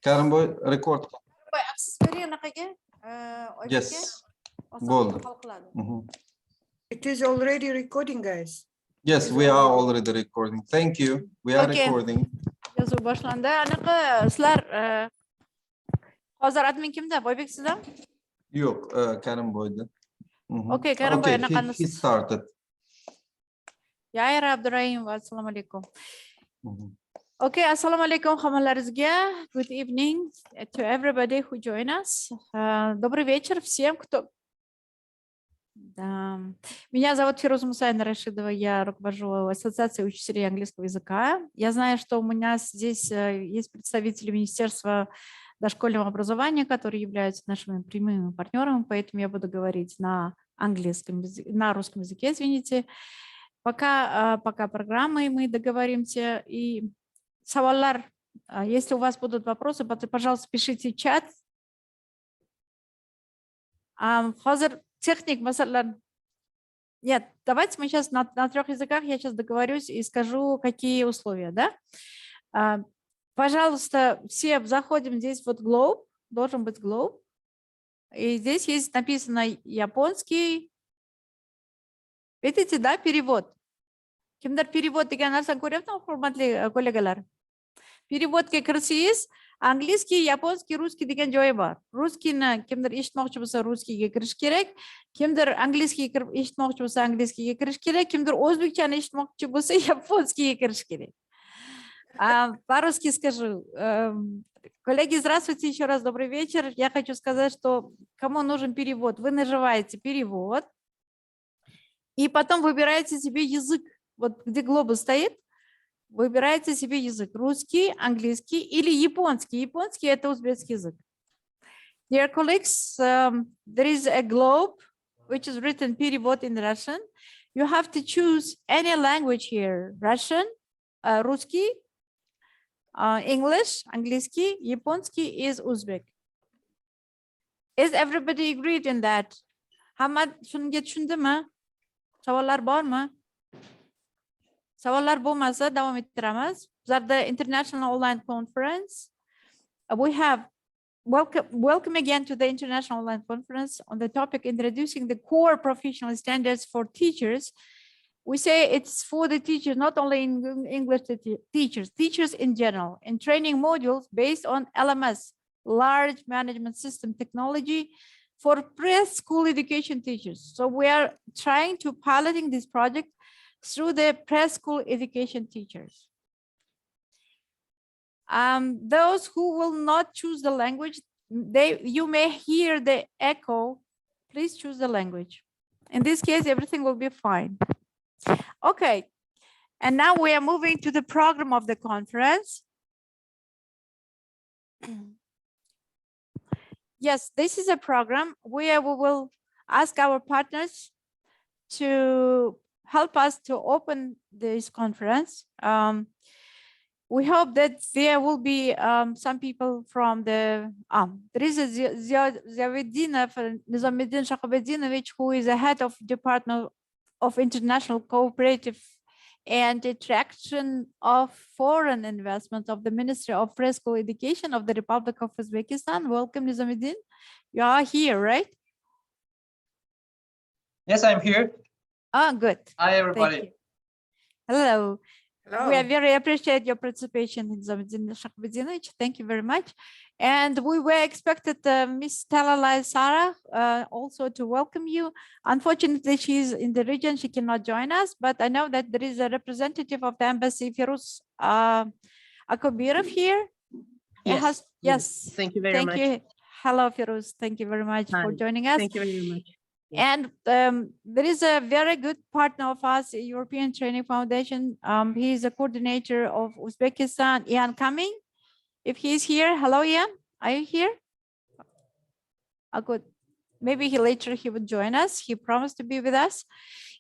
Karimboy record. Yes. It is already recording, guys. Yes, we are already recording. Thank you. We are recording. Yozuv boshlandi. Anaqa sizlar hozir admin kimda? Boybek sizda? Yo'q, Karimboyda. Okay, Karimboy Okay, he started. Yaira Abdurrahim, assalomu alaykum. Okay, assalomu alaykum hammalaringizga. Good evening to everybody who join us. Добрый вечер всем, кто... Меня зовут Фируз Мусаина Рашидова, я руковожу Ассоциацией учителей английского языка. Я знаю, что у меня здесь есть представители Министерства дошкольного образования, которые являются нашими прямыми партнерами, поэтому я буду говорить на английском языке, на русском языке, извините. Пока программой мы договоримся. И саваллар, если у вас будут вопросы, пожалуйста, пишите в чат. Хозер техник, нет, давайте мы сейчас на 3 языках, я сейчас договорюсь и скажу, какие условия, да? Пожалуйста, все заходим здесь вот globe, должен быть globe. И здесь есть написано японский. Видите, да, перевод. Кимдер перевод деген нарсаны көрөптүм, урматтуу коллегалар. Переводке кирсеңиз, английский, японский, русский деген жойы бар. Русскийни кимдер эшитмокчу болсо русскийге кириш керек, кимдер английский эшитмокчу болсо английскийге кириш керек, кимдер өзбекчаны эшитмокчу болсо японскийге кириш керек. По-русски скажу. Коллеги, здравствуйте еще раз, добрый вечер. Я хочу сказать, что кому нужен перевод, вы нажимаете перевод и потом выбираете себе язык. Вот где глобус стоит, выбираете себе язык. Русский, английский или японский. Японский – это узбекский язык. Dear colleagues, there is a globe which is written перевод in Russian. You have to choose any language here. Russian, русский, English, английский, японский is Uzbek. Is everybody agreed in that? Hamma shunga tushundimi? Savollar bormi? Savollar bo'lmasa davom ettiramiz. Bizlarda international online conference. We have welcome again to the international online conference on the topic introducing the core professional standards for teachers. We say it's for the teachers, not only in English teachers in general, and training modules based on LMS, large management system technology for preschool education teachers. So we are trying to piloting this project through the preschool education teachers. Those who will not choose the language, you may hear the echo. Please choose the language. In this case, everything will be fine. Okay, and now we are moving to the program of the conference. Yes, this is a program where we will ask our partners to help us to open this conference. We hope that there will be some people from the, there is a Nizamuddin Shakabedinovich, who is the head of Department of International Cooperative and Attraction of Foreign Investment of the Ministry of Preschool Education of the Republic of Uzbekistan. Welcome, Nizamuddin. You are here, right? Yes, I'm here. Oh, good. Hi, everybody. Hello. Hello. We are very appreciate your participation in Nizamuddin Shakabedinovich. Thank you very much. And we were expected Miss Talalai Sarah also to welcome you. Unfortunately, she's in the region. She cannot join us, but I know that there is a representative of the embassy, Firuz Akobirov here. Yes. Yes. Thank you very much. You. Hello, Firuz. Thank you very much for joining us. Thank you very much. And there is a very good partner of us, European Training Foundation. He is a coordinator of Uzbekistan, Ian Coming. If he's here, hello, Ian. Are you here? Oh, good. Maybe later he would join us. He promised to be with us.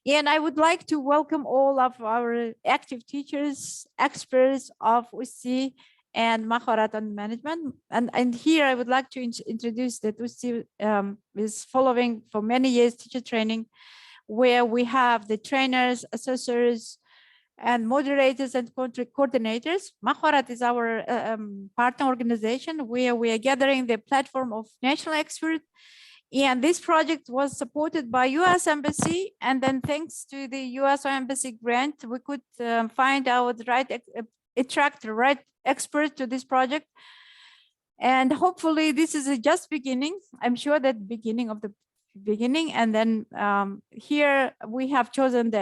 And I would like to welcome all of our active teachers, experts of UzTEA and Maharat on Management. And here I would like to introduce that UzTEA is following for many years teacher training, where we have the trainers, assessors, and moderators and coordinators. Maharat is our partner organization where we are gathering the platform of national experts. And this project was supported by US Embassy. And then thanks to the US Embassy grant, we could find out attract the right expert to this project. And hopefully this is just beginning. I'm sure that beginning of the beginning. And then here we have chosen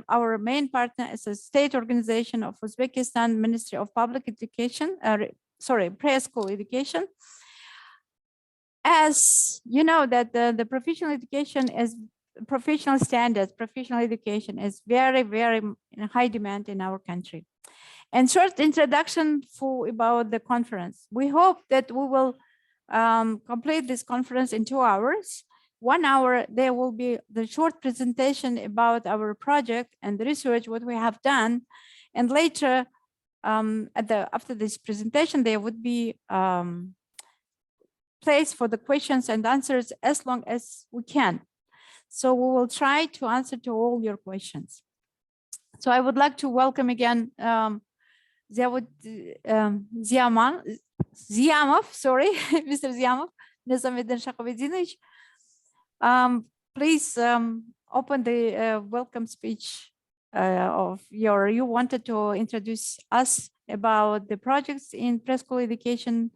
our main partner as a state organization of Uzbekistan Ministry of Public Education, preschool education. As you know that the professional education is professional standards, professional education is very, very in high demand in our country. And short introduction about the conference. We hope that we will complete this conference in 2 hours. 1 hour, there will be the short presentation about our project and the research, what we have done. And later, after this presentation, there would be place for the questions and answers as long as we can. So we will try to answer to all your questions. So I would like to welcome again Ziamov, sorry, Mr. Ziamov, Nizamuddin Shakobedinovich. Please open the welcome speech of you wanted to introduce us about the projects in preschool education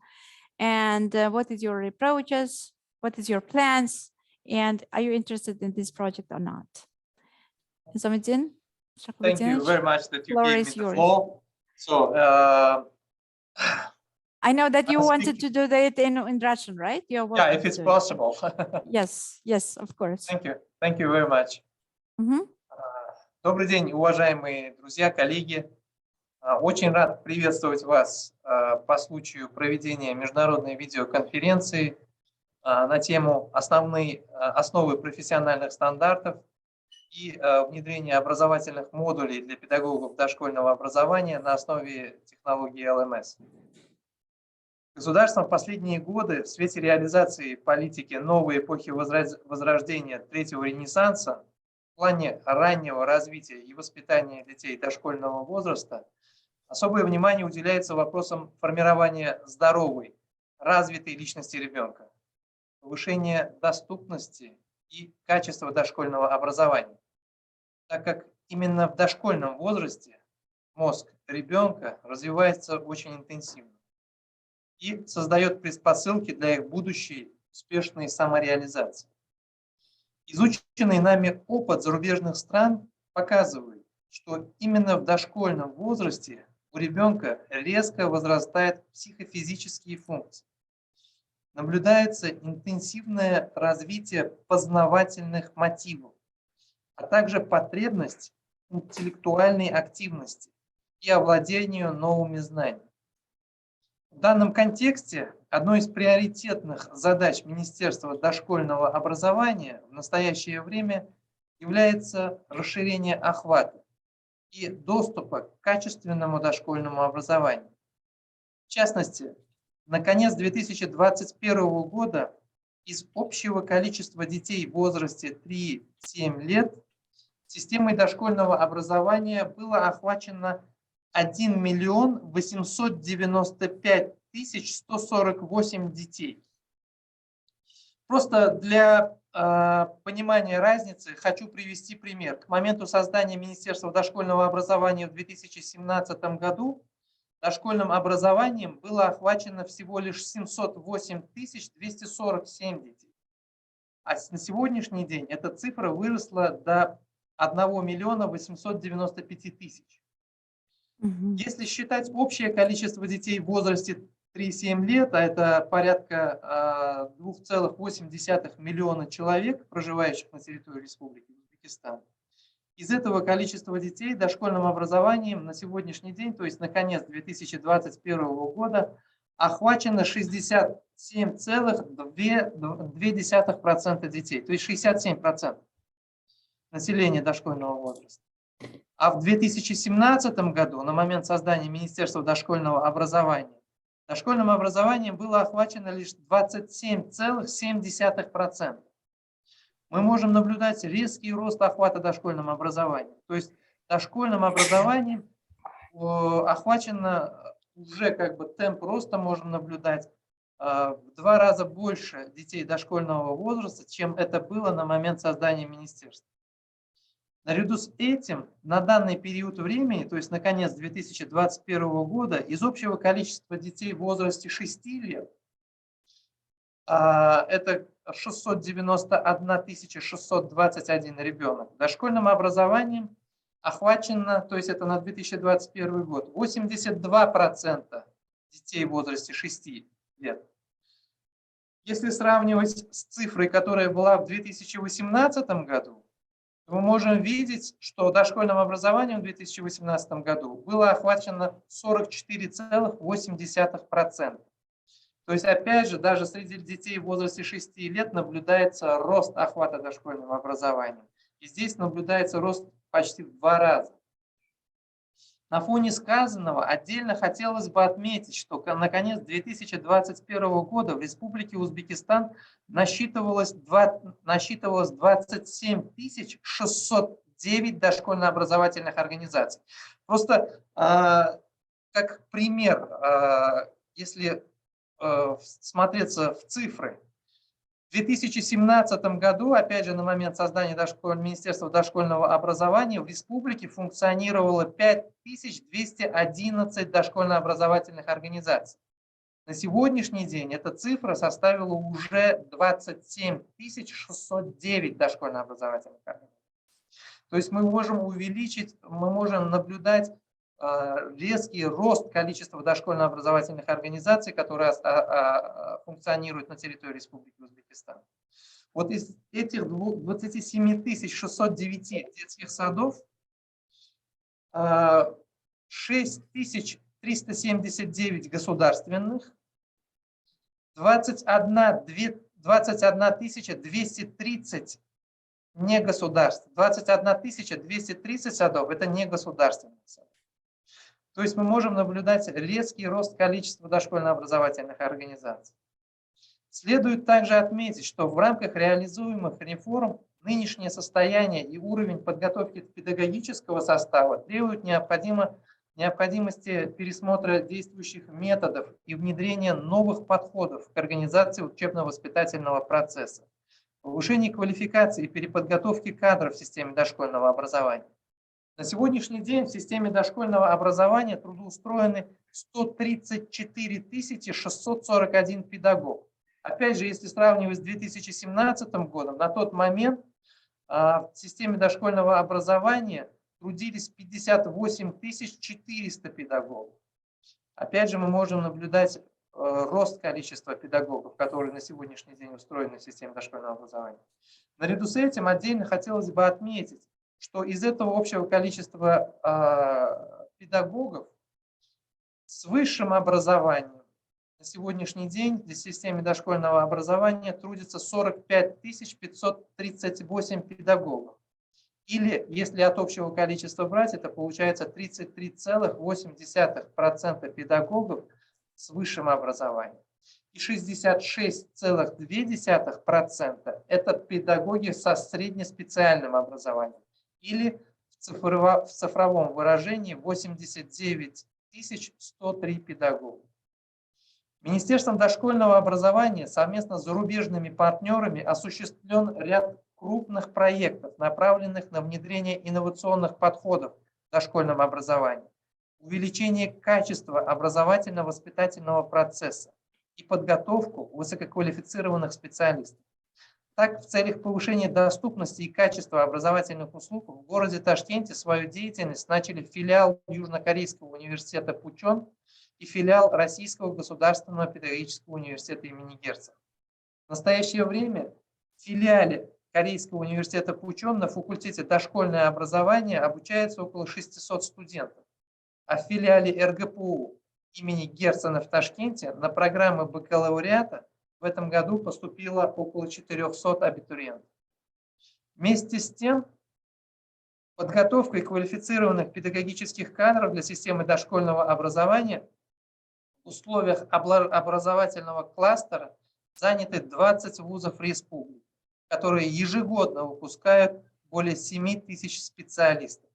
and what is your approaches, what is your plans, and are you interested in this project or not? Nizamuddin Shakobedinovich. Thank you very much that you Floor gave is me the yours. floor. So I know that you I'm wanted to do that in Russian, right? You're yeah, welcome if to it's do it. possible. Yes, yes, of course. Thank you very much. Мгм. Добрый день, уважаемые друзья, коллеги. Очень рад приветствовать вас по случаю проведения международной видеоконференции на тему основы профессиональных стандартов и внедрение образовательных модулей для педагогов дошкольного образования на основе технологии LMS. Государством в последние годы в свете реализации политики новой эпохи возрождения третьего ренессанса в плане раннего развития и воспитания детей дошкольного возраста особое внимание уделяется вопросам формирования здоровой, развитой личности ребенка, повышения доступности и качества дошкольного образования, так как именно в дошкольном возрасте мозг ребенка развивается очень интенсивно и создает предпосылки для их будущей успешной самореализации. Изученный нами опыт зарубежных стран показывает, что именно в дошкольном возрасте у ребенка резко возрастают психофизические функции. Наблюдается интенсивное развитие познавательных мотивов, а также потребность интеллектуальной активности и овладению новыми знаниями. В данном контексте одной из приоритетных задач Министерства дошкольного образования в настоящее время является расширение охвата и доступа к качественному дошкольному образованию. В частности, на конец 2021 года из общего количества детей в возрасте 3-7 лет системой дошкольного образования было охвачено 1 895 148 детей. Просто для понимания разницы хочу привести пример. К моменту создания Министерства дошкольного образования в 2017 году дошкольным образованием было охвачено всего лишь 708 247 детей. А на сегодняшний день эта цифра выросла до 1 895 000. Если считать общее количество детей в возрасте 3-7 лет, а это порядка 2,8 миллиона человек, проживающих на территории Республики Узбекистан, из этого количества детей дошкольным образованием на сегодняшний день, то есть на конец 2021 года, охвачено 67,2% детей, то есть 67% населения дошкольного возраста. А в 2017 году, на момент создания Министерства дошкольного образования, дошкольным образованием было охвачено лишь 27,7%. Мы можем наблюдать резкий рост охвата дошкольным образованием. То есть дошкольным образованием охвачено уже как бы темп роста можем наблюдать в 2 раза больше детей дошкольного возраста, чем это было на момент создания министерства. Наряду с этим, на данный период времени, то есть на конец 2021 года, из общего количества детей в возрасте 6 лет, это 691 621 ребенок, дошкольным образованием охвачено, то есть это на 2021 год, 82% детей в возрасте 6 лет. Если сравнивать с цифрой, которая была в 2018 году, мы можем видеть, что дошкольным образованием в 2018 году было охвачено 44,8%. То есть, опять же, даже среди детей в возрасте 6 лет наблюдается рост охвата дошкольным образованием. И здесь наблюдается рост почти в 2 раза. На фоне сказанного отдельно хотелось бы отметить, что на конец 2021 года в Республике Узбекистан насчитывалось 27 609 дошкольно-образовательных организаций. Просто как пример, если смотреться в цифры, в 2017 году, опять же, на момент создания Министерства дошкольного образования, в республике функционировало 5211 дошкольно-образовательных организаций. На сегодняшний день эта цифра составила уже 27 609 дошкольно-образовательных организаций. То есть мы можем наблюдать резкий рост количества дошкольно-образовательных организаций, которые функционируют на территории Республики Узбекистан. Вот из этих 27 609 детских садов 6379 государственных, 21 230 негосударственных, 21 230 садов – это негосударственные сады. То есть мы можем наблюдать резкий рост количества дошкольно-образовательных организаций. Следует также отметить, что в рамках реализуемых реформ нынешнее состояние и уровень подготовки педагогического состава требуют необходимости пересмотра действующих методов и внедрения новых подходов к организации учебно-воспитательного процесса, повышения квалификации и переподготовки кадров в системе дошкольного образования. На сегодняшний день в системе дошкольного образования трудоустроены 134 641 педагог. Опять же, если сравнивать с 2017 годом, на тот момент в системе дошкольного образования трудились 58 400 педагогов. Опять же, мы можем наблюдать рост количества педагогов, которые на сегодняшний день устроены в системе дошкольного образования. Наряду с этим отдельно хотелось бы отметить, что из этого общего количества педагогов с высшим образованием на сегодняшний день в системе дошкольного образования трудится 45 538 педагогов. Или, если от общего количества брать, это получается 33,8% педагогов с высшим образованием. И 66,2% это педагоги со среднеспециальным образованием. Или в цифровом выражении 89 103 педагога. Министерством дошкольного образования совместно с зарубежными партнерами осуществлен ряд крупных проектов, направленных на внедрение инновационных подходов в дошкольном образовании, увеличение качества образовательно-воспитательного процесса и подготовку высококвалифицированных специалистов. Так, в целях повышения доступности и качества образовательных услуг в городе Ташкенте свою деятельность начали филиал Южнокорейского университета Пучон и филиал Российского государственного педагогического университета имени Герцена. В настоящее время в филиале Корейского университета Пучон на факультете дошкольное образование обучается около 600 студентов, а в филиале РГПУ имени Герцена в Ташкенте на программы бакалавриата в этом году поступило около 400 абитуриентов. Вместе с тем, подготовкой квалифицированных педагогических кадров для системы дошкольного образования в условиях образовательного кластера заняты 20 вузов республики, которые ежегодно выпускают более 7 тысяч специалистов.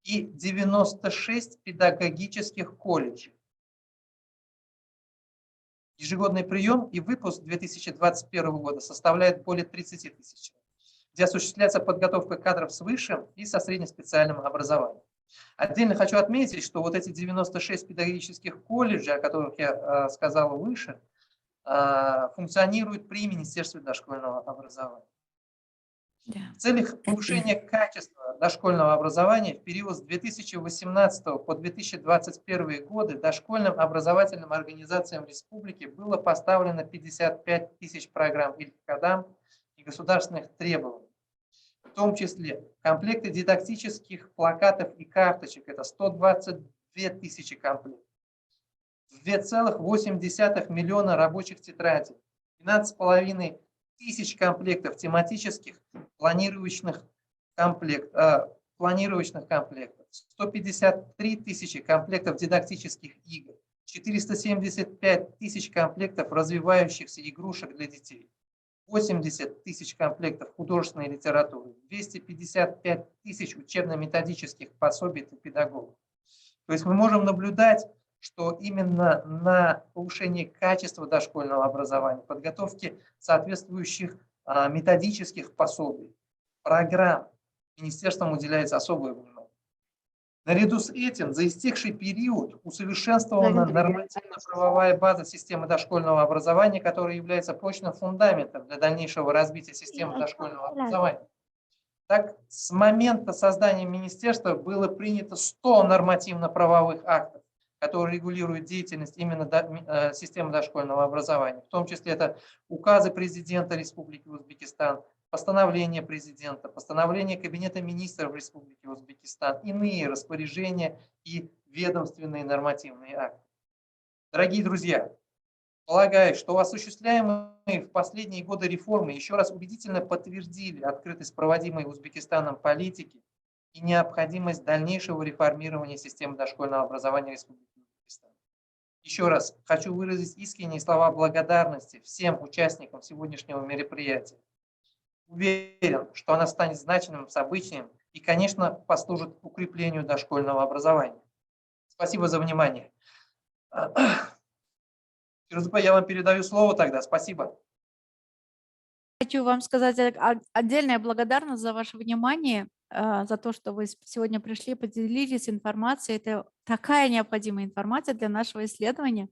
и 96 педагогических колледжей. Ежегодный прием и выпуск 2021 года составляет более 30 тысяч, где осуществляется подготовка кадров с высшим и со среднеспециальным образованием. Отдельно хочу отметить, что вот эти 96 педагогических колледжей, о которых я сказал выше, функционируют при Министерстве дошкольного образования. В целях повышения качества дошкольного образования в период с 2018 по 2021 годы дошкольным образовательным организациям республики было поставлено 55 тысяч программ или кодам и государственных требований. В том числе комплекты дидактических плакатов и карточек – это 122 тысячи комплектов, 2,8 миллиона рабочих тетрадей, 12,5 тысяч комплектов тематических планировочных комплектов, 153 тысячи комплектов дидактических игр, 475 тысяч комплектов развивающихся игрушек для детей, 80 тысяч комплектов художественной литературы, 255 тысяч учебно-методических пособий для педагогов. То есть мы можем наблюдать, что именно на повышение качества дошкольного образования, подготовке соответствующих методических пособий, программ министерством уделяется особое внимание. Наряду с этим за истекший период усовершенствована нормативно-правовая база системы дошкольного образования, которая является прочным фундаментом для дальнейшего развития системы дошкольного образования. Так, с момента создания министерства было принято 100 нормативно-правовых актов, которые регулируют деятельность именно системы дошкольного образования. В том числе это указы президента Республики Узбекистан, постановление президента, постановление Кабинета министров Республики Узбекистан, иные распоряжения и ведомственные нормативные акты. Дорогие друзья, полагаю, что осуществляемые в последние годы реформы еще раз убедительно подтвердили открытость проводимой Узбекистаном политики и необходимость дальнейшего реформирования системы дошкольного образования Республики Узбекистан. Еще раз хочу выразить искренние слова благодарности всем участникам сегодняшнего мероприятия. Уверен, что она станет значимым событием и, конечно, послужит укреплению дошкольного образования. Спасибо за внимание. Фируза, я вам передаю слово тогда. Спасибо. Хочу вам сказать отдельная благодарность за ваше внимание, за то, что вы сегодня пришли, поделились информацией. Это такая необходимая информация для нашего исследования.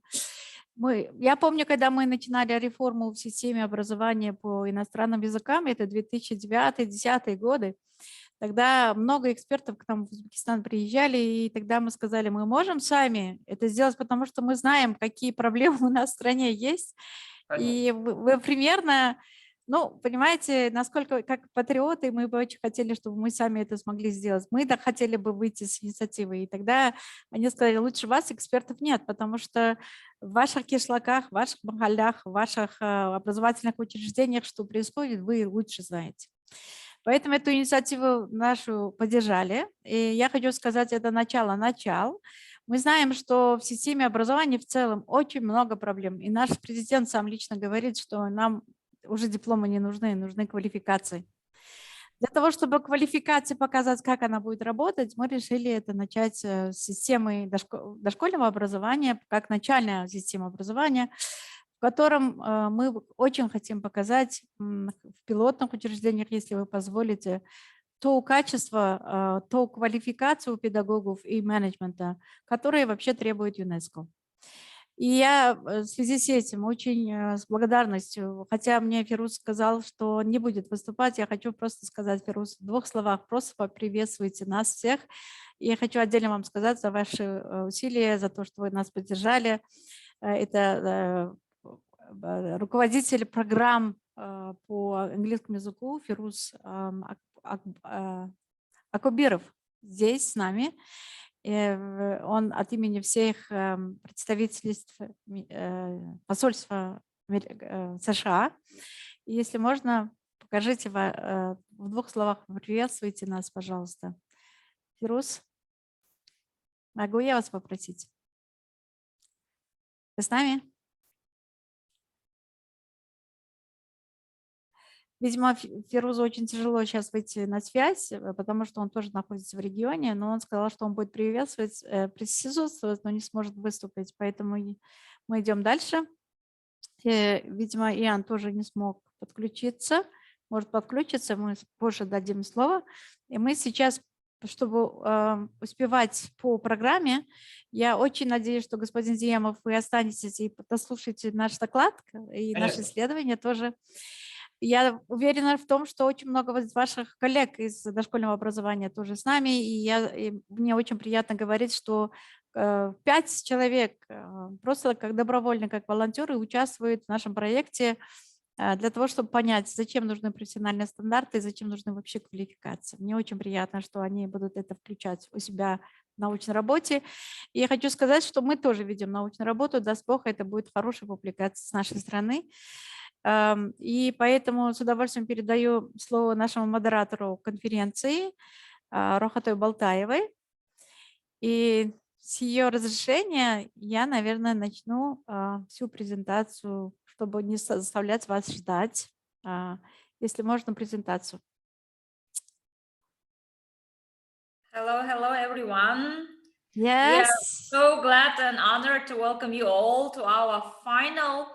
Я помню, когда мы начинали реформу в системе образования по иностранным языкам, это 2009-2010 годы, тогда много экспертов к нам в Узбекистан приезжали, и тогда мы сказали, мы можем сами это сделать, потому что мы знаем, какие проблемы у нас в стране есть. Понятно. И вы примерно... Ну, понимаете, насколько как патриоты мы бы очень хотели, чтобы мы сами это смогли сделать. Мы так хотели бы выйти с инициативой. И тогда они сказали, лучше вас экспертов нет, потому что в ваших кишлаках, в ваших махалях, в ваших образовательных учреждениях, что происходит, вы лучше знаете. Поэтому эту инициативу нашу поддержали. И я хочу сказать, это начал. Мы знаем, что в системе образования в целом очень много проблем. И наш президент сам лично говорит, что нам уже дипломы не нужны, нужны квалификации. Для того, чтобы квалификации показать, как она будет работать, мы решили это начать с системы дошкольного образования, как начальная система образования, в котором мы очень хотим показать в пилотных учреждениях, если вы позволите, то качество, то квалификацию педагогов и менеджмента, которые вообще требует ЮНЕСКО. И я в связи с этим очень с благодарностью, хотя мне Фируз сказал, что он не будет выступать, я хочу просто сказать, Фируз, в 2 словах просто поприветствуйте нас всех. И я хочу отдельно вам сказать за ваши усилия, за то, что вы нас поддержали. Это руководитель программ по английскому языку Фируз Акубиров здесь с нами. Он от имени всех представительств посольства США. И если можно, покажите в 2 словах, приветствуйте нас, пожалуйста. Фируз, могу я вас попросить? Вы с нами? Видимо, Фирузу очень тяжело сейчас выйти на связь, потому что он тоже находится в регионе, но он сказал, что он будет приветствовать, присутствовать, но не сможет выступить, поэтому мы идем дальше. Видимо, Иоанн тоже не смог подключиться, может подключиться, мы позже дадим слово. И мы сейчас, чтобы успевать по программе, я очень надеюсь, что, господин Зиемов, вы останетесь и послушаете наш доклад и наше исследование тоже. Я уверена в том, что очень много ваших коллег из дошкольного образования тоже с нами, и мне очень приятно говорить, что 5 человек просто как добровольно, как волонтеры участвуют в нашем проекте для того, чтобы понять, зачем нужны профессиональные стандарты, зачем нужны вообще квалификации. Мне очень приятно, что они будут это включать у себя в научной работе. И я хочу сказать, что мы тоже ведем научную работу, даст Бог, это будет хорошая публикация с нашей стороны. И поэтому с удовольствием передаю слово нашему модератору конференции Рохатой Балтаевой. И с ее разрешения я, наверное, начну всю презентацию, чтобы не заставлять вас ждать. Если можно, презентацию. Hello, everyone. Yes. We are so glad and honored to welcome you all to our final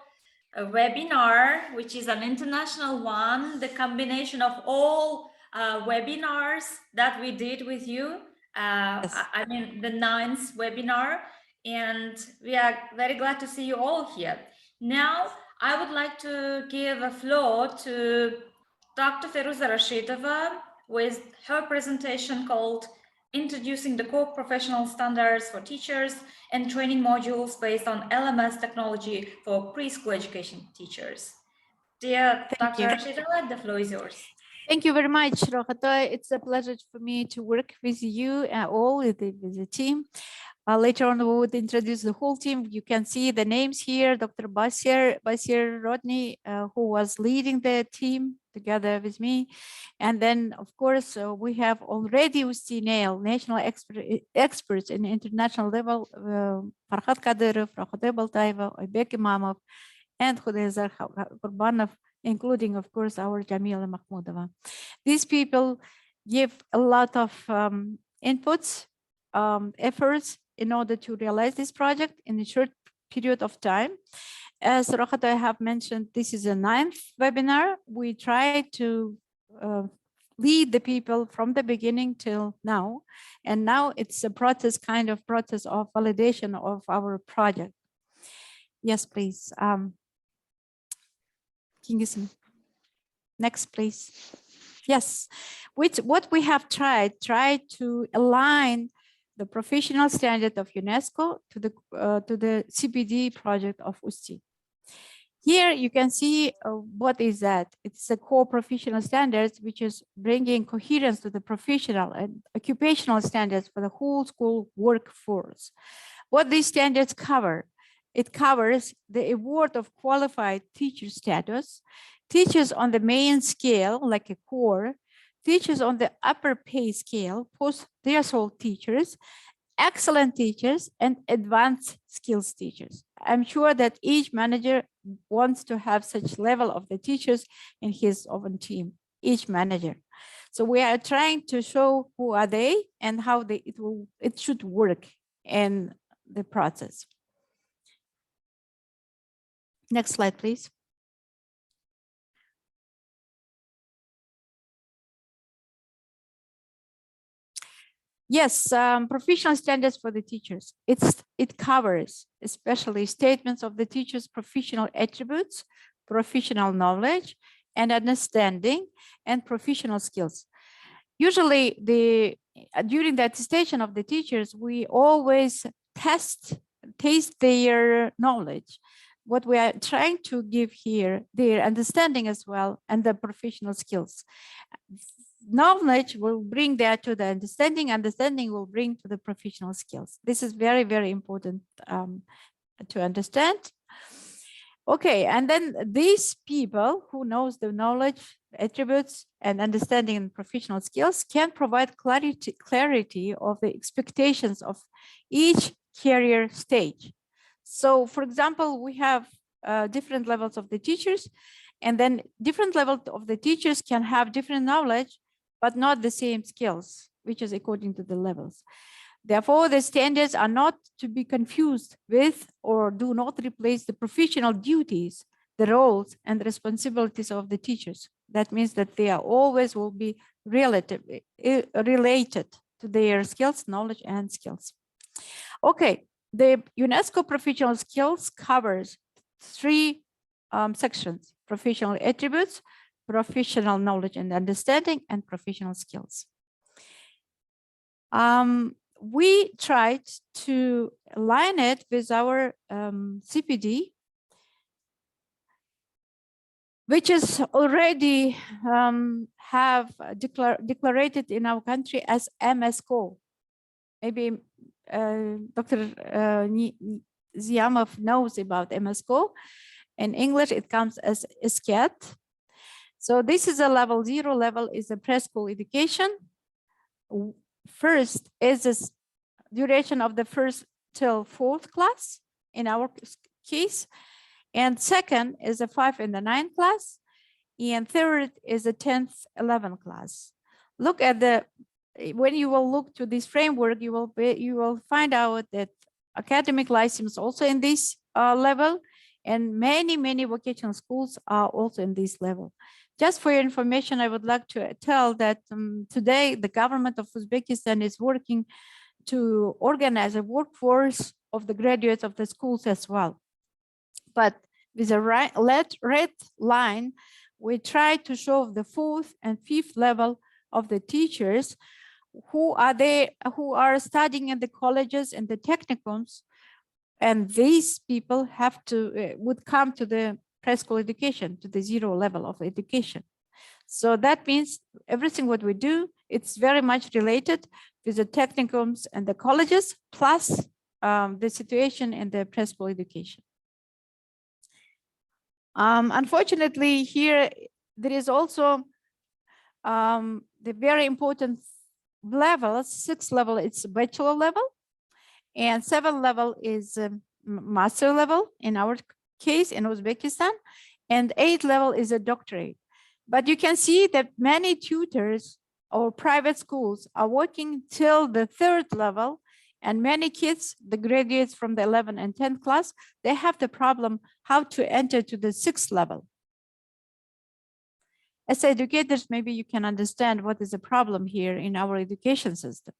webinar, which is an international one, the combination of all webinars that we did with you. Yes. I mean, the 9th webinar, and we are very glad to see you all here. Now, I would like to give a floor to Dr. Feruza Rashidova with her presentation called Introducing the Core Professional Standards for Teachers and Training Modules based on LMS Technology for Preschool Education Teachers. Dear Thank you. Dr. Rashidova, the floor is yours. Thank you very much, Rohata. It's a pleasure for me to work with you all with the team. Later on, we would introduce the whole team. You can see the names here, Dr. Basir Rodney, who was leading the team together with me. And then, of course, we have already UzTEA national experts in international level, Farhad Kadyrov, Rohata Baltaeva, Oybek Imamov, and Khudayzar Kurbanov, including, of course, our Jamila Mahmoudova. These people give a lot of inputs, efforts in order to realize this project in a short period of time. As Rohata have mentioned, this is the 9th webinar. We try to lead the people from the beginning till now. And now it's a process, kind of process of validation of our project. Yes, please. Kingism. Next, please. Yes, what we have tried to align the professional standard of UNESCO to the CPD project of UzTEA. Here you can see what is that. It's a core professional standards, which is bringing coherence to the professional and occupational standards for the whole school workforce. What these standards cover? It covers the award of qualified teacher status, teachers on the main scale, like a core, teachers on the upper pay scale, post-threshold teachers, excellent teachers, and advanced skills teachers. I'm sure that each manager wants to have such level of the teachers in his own team, each manager. So we are trying to show who are they and how it should work in the process. Next slide, please. Yes, professional standards for the teachers. It covers especially statements of the teacher's professional attributes, professional knowledge and understanding, and professional skills. Usually, during the attestation of the teachers, we always taste their knowledge. What we are trying to give here, their understanding as well, and the professional skills. Knowledge will bring that to the understanding will bring to the professional skills. This is very, very important to understand. Okay, and then these people who knows the knowledge, attributes, and understanding and professional skills can provide clarity of the expectations of each career stage. So, for example, we have different levels of the teachers, and then different levels of the teachers can have different knowledge, but not the same skills, which is according to the levels. Therefore, the standards are not to be confused with or do not replace the professional duties, the roles and responsibilities of the teachers. That means that they are always will be related to their skills, knowledge, and skills. Okay, the UNESCO professional skills covers 3 sections: professional attributes, professional knowledge and understanding, and professional skills. We tried to align it with our CPD, which is already have declared in our country as MSCO. Maybe Dr. Ziamov knows about MSCO. In English, it comes as SCAT. So this is a level 0 level, is a preschool education. First is the duration of the 1st till 4th class in our case. And second is the 5th and the 9th class. And third is the 10th, 11th class. Look at when you will look to this framework, you will find out that academic license also in this level, and many vocational schools are also in this level. Just for your information, I would like to tell that today the government of Uzbekistan is working to organize a workforce of the graduates of the schools as well. But with a red line, we try to show the 4th and 5th level of the teachers who are studying in the colleges and the technicums, and these people have to would come to the preschool education, to the 0 level of education. So that means everything what we do, it's very much related with the technicums and the colleges, plus the situation in the preschool education. Unfortunately, here there is also the very important levels. 6th level, it's bachelor level, and 7th level is master level in our case in Uzbekistan, and 8th level is a doctorate. But you can see that many tutors or private schools are working till the 3rd level, and many kids, the graduates from the 11th and 10th class, they have the problem how to enter to the 6th level. As educators, maybe you can understand what is the problem here in our education system,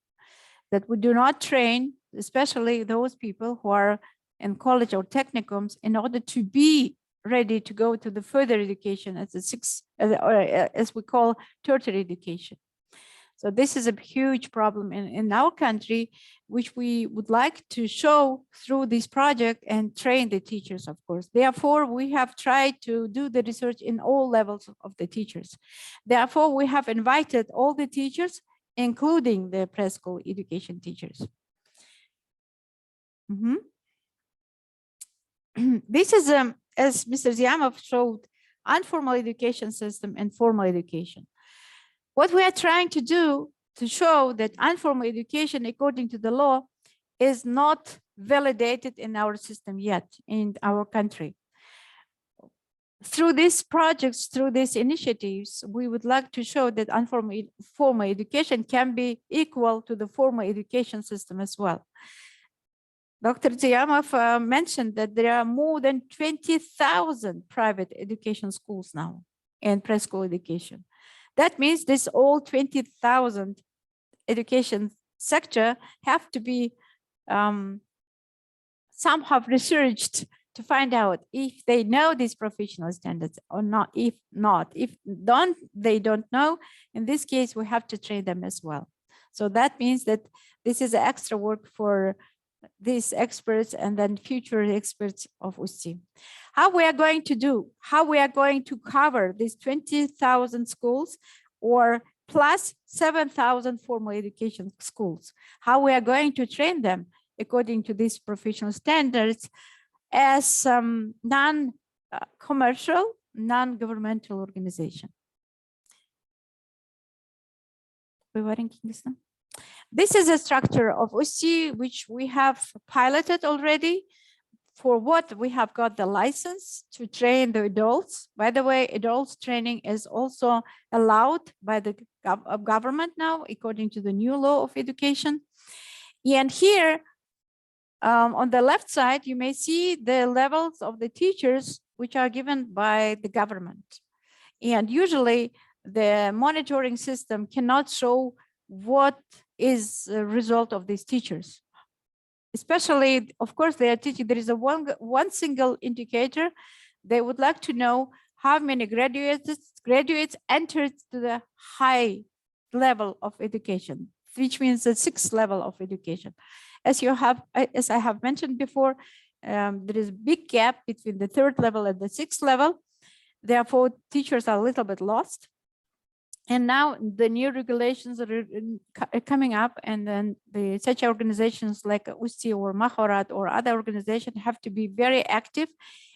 that we do not train, especially those people who are in college or technicums, in order to be ready to go to the further education as as we call tertiary education. So this is a huge problem in our country, which we would like to show through this project and train the teachers, of course. Therefore, we have tried to do the research in all levels of the teachers. Therefore, we have invited all the teachers, including the preschool education teachers. This is, as Mr. Ziamov showed, informal education system and formal education. What we are trying to do to show that informal education, according to the law, is not validated in our system yet in our country. Through these projects, through these initiatives, we would like to show that formal education can be equal to the formal education system as well. Dr. Ziamov mentioned that there are more than 20,000 private education schools now in preschool education. That means this all 20,000 education sector have to be somehow researched to find out if they know these professional standards or not. If they don't know, in this case, we have to train them as well. So that means that this is extra work for these experts and then future experts of UzTEA. How we are going to do, how we are going to cover these 20,000 schools or plus 7,000 formal education schools, how we are going to train them according to these professional standards as non-commercial, non-governmental organization. This is a structure of UzTEA, which we have piloted already for what we have got the license to train the adults. By the way, adults training is also allowed by the government now, according to the new law of education. And here on the left side, you may see the levels of the teachers which are given by the government. And usually the monitoring system cannot show what is the result of these teachers. Especially, of course, they are teaching, there is a one single indicator. They would like to know how many graduates entered to the high level of education, which means the 6th level of education. As I have mentioned before, there is a big gap between the 3rd level and the 6th level. Therefore, teachers are a little bit lost. And now the new regulations are coming up, and then such organizations like UzTEA or Mahorat or other organizations have to be very active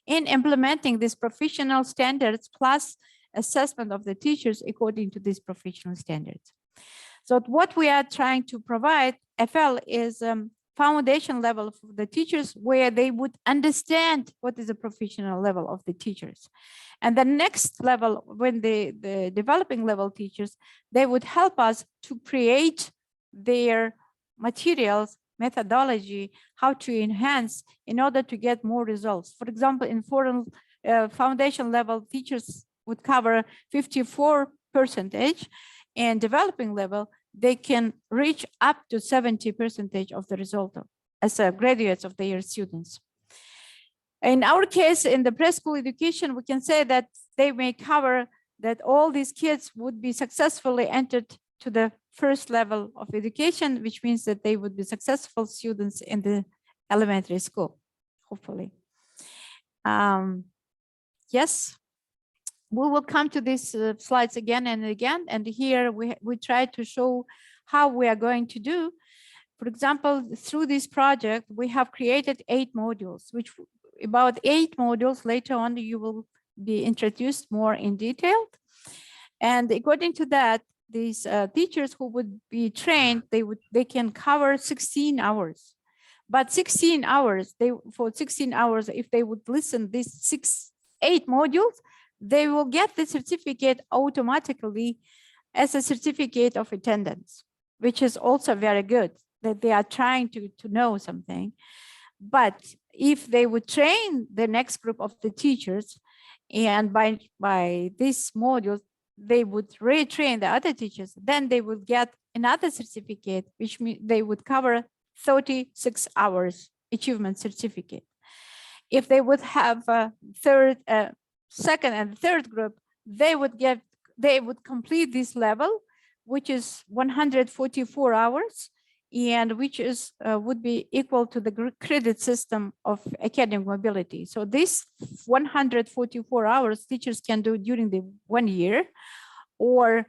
in implementing these professional standards plus assessment of the teachers according to these professional standards. So what we are trying to provide, FL, is foundation level for the teachers where they would understand what is the professional level of the teachers. And the next level, when the developing level teachers, they would help us to create their materials, methodology, how to enhance in order to get more results. For example, in foundation level, teachers would cover 54%, and developing level, they can reach up to 70% of the result as graduates of their students. In our case, in the preschool education, we can say that they may cover that all these kids would be successfully entered to the 1st level of education, which means that they would be successful students in the elementary school, hopefully. Yes, we will come to these slides again and again. And here we try to show how we are going to do. For example, through this project, we have created 8 modules, which about 8 modules later on you will be introduced more in detail. And according to that, these teachers who would be trained, they can cover 16 hours. But 16 hours, for 16 hours, if they would listen these 8 modules, they will get the certificate automatically as a certificate of attendance, which is also very good, that they are trying to know something. But if they would train the next group of the teachers, and by this module, they would retrain the other teachers, then they would get another certificate, which means they would cover 36 hours achievement certificate. If they would have a second and third group, they would complete this level, which is 144 hours, and which is would be equal to the credit system of academic mobility. So this 144 hours teachers can do during the 1 year, or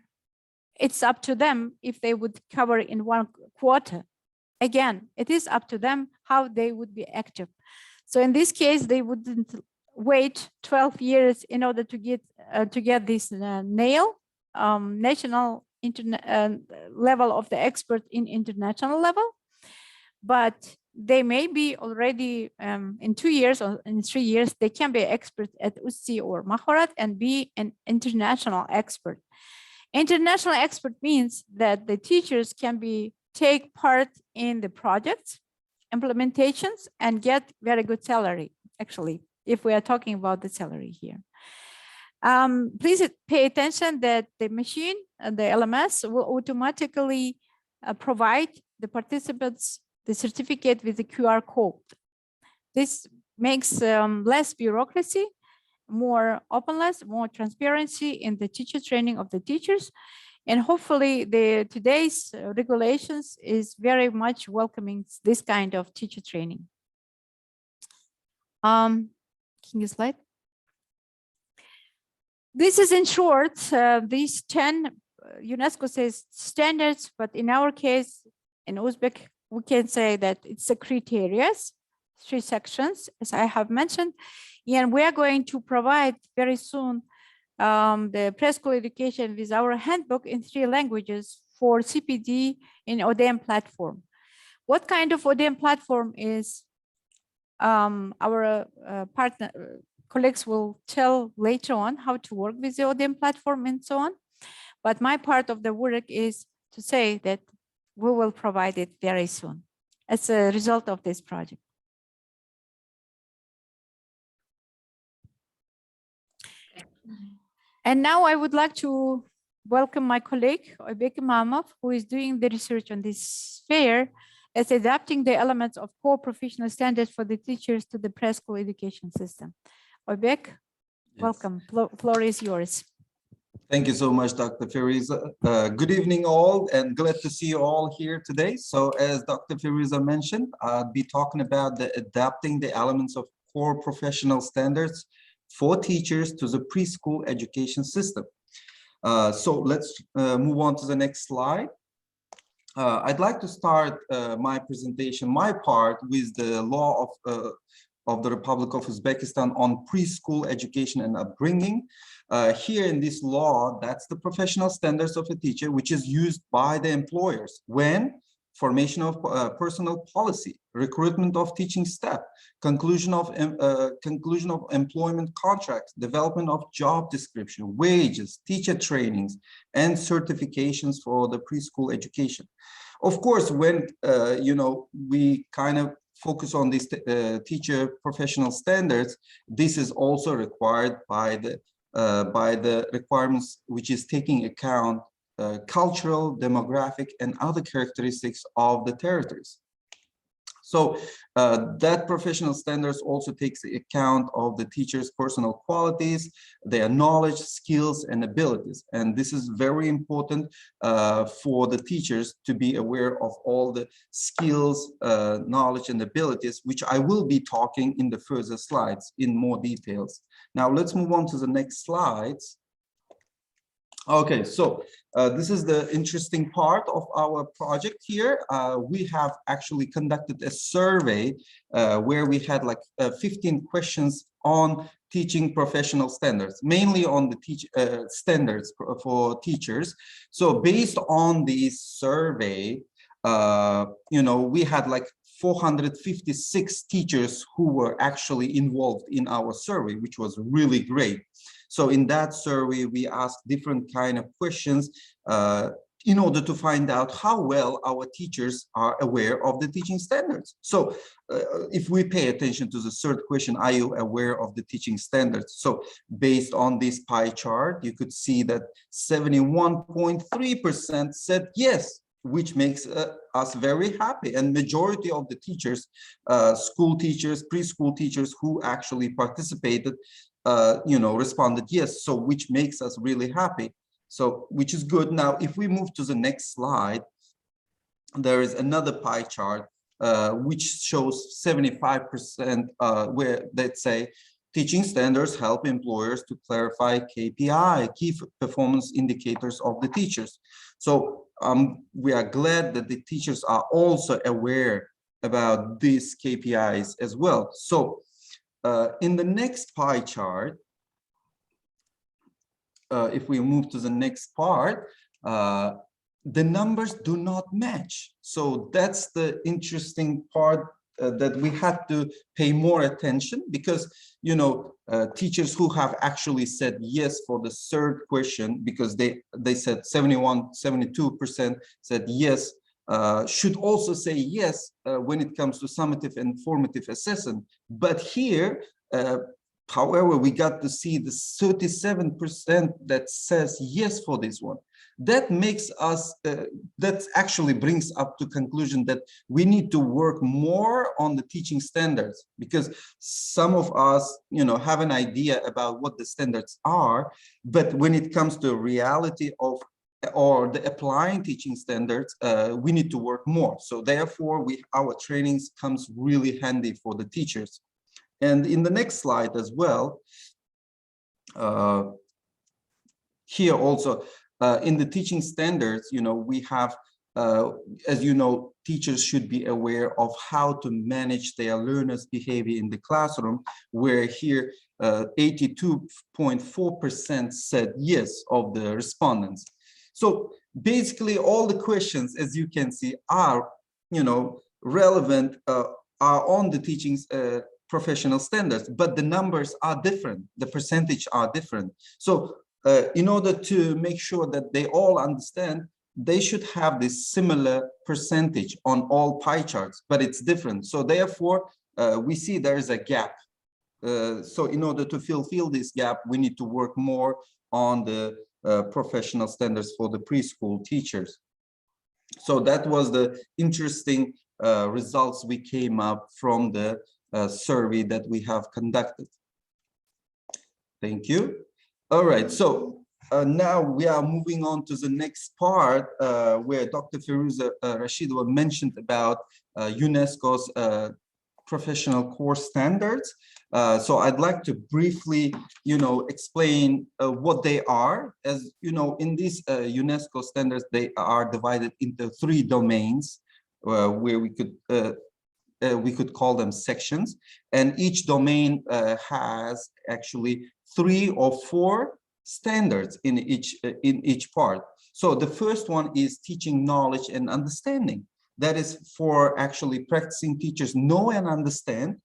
it's up to them if they would cover in 1 quarter. Again, it is up to them how they would be active. So in this case, they wouldn't wait 12 years in order to get this national level of the expert in international level, but they may be already in 2 years or in 3 years, they can be expert at UzTEA or Mahorat and be an international expert. International expert means that the teachers can take part in the projects, implementations, and get very good salary, actually, if we are talking about the salary here. Please pay attention that the machine, the LMS, will automatically provide the participants the certificate with the QR code. This makes less bureaucracy, more openness, more transparency in the teacher training of the teachers. And hopefully today's regulations is very much welcoming this kind of teacher training. Can you slide? This is in short, these 10 UNESCO says standards, but in our case, in Uzbek, we can say that it's the criteria, 3 sections, as I have mentioned, and we are going to provide very soon the preschool education with our handbook in 3 languages for CPD in ODM platform. What kind of ODM platform is our colleagues will tell later on how to work with the ODM platform and so on. But my part of the work is to say that we will provide it very soon as a result of this project. And now I would like to welcome my colleague, Oybek Imamov, who is doing the research on this fair as adapting the elements of core professional standards for the teachers to the preschool education system. Oybek, welcome. Floor is yours. Thank you so much, Dr. Firuza. Good evening, all, and glad to see you all here today. So as Dr. Firuza mentioned, I'll be talking about adapting the elements of core professional standards for teachers to the preschool education system. So let's move on to the next slide. I'd like to start my presentation, my part, with the law of the Republic of Uzbekistan on preschool education and upbringing. Here in this law, that's the professional standards of a teacher, which is used by the employers when formation of personal policy, recruitment of teaching staff, conclusion of employment contracts, development of job description, wages, teacher trainings, and certifications for the preschool education. Of course, when we kind of focus on these teacher professional standards, this is also required by the requirements, which is taking account cultural, demographic, and other characteristics of the territories. So that professional standards also takes account of the teacher's personal qualities, their knowledge, skills, and abilities. And this is very important for the teachers to be aware of all the skills, knowledge, and abilities, which I will be talking in the further slides in more details. Now let's move on to the next slides. Okay, so this is the interesting part of our project here. We have actually conducted a survey where we had like 15 questions on teaching professional standards, mainly on the standards for teachers. So based on this survey, we had like 456 teachers who were actually involved in our survey, which was really great. So in that survey, we asked different kind of questions in order to find out how well our teachers are aware of the teaching standards. So if we pay attention to the third question, are you aware of the teaching standards? So based on this pie chart, you could see that 71.3% said yes, which makes us very happy. And majority of the teachers, school teachers, preschool teachers who actually participated, responded yes, so which makes us really happy. So which is good. Now, if we move to the next slide, there is another pie chart which shows 75% where they say teaching standards help employers to clarify KPI, key performance indicators of the teachers. So we are glad that the teachers are also aware about these KPIs as well. So in the next pie chart, if we move to the next part, the numbers do not match. So that's the interesting part that we had to pay more attention, because teachers who have actually said yes for the third question, because they said 72% said yes, should also say yes when it comes to summative and formative assessment. But here, however, we got to see the 37% that says yes for this one. That makes us, that actually brings up to conclusion that we need to work more on the teaching standards, because some of us, have an idea about what the standards are, but when it comes to reality of or the applying teaching standards, we need to work more. So therefore, our trainings comes really handy for the teachers. And in the next slide as well, here also in the teaching standards, we have, as teachers should be aware of how to manage their learners' behavior in the classroom, where here 82.4% said yes of the respondents. So basically all the questions, as you can see, are, relevant are on the teaching professional standards, but the numbers are different, the percentage are different. So in order to make sure that they all understand, they should have this similar percentage on all pie charts, but it's different. So therefore, we see there is a gap. So in order to fulfill this gap, we need to work more on the professional standards for the preschool teachers. So that was the interesting results we came up from the survey that we have conducted. Thank you. All right, so now we are moving on to the next part where Dr. Firuza Rashidova mentioned about UNESCO's professional core standards. So I'd like to briefly, explain what they are. As you know, in these UNESCO standards, they are divided into 3 domains where we could call them sections, and each domain has actually 3 or 4 standards in each part. So the first one is teaching knowledge and understanding. That is for actually practicing teachers know and understand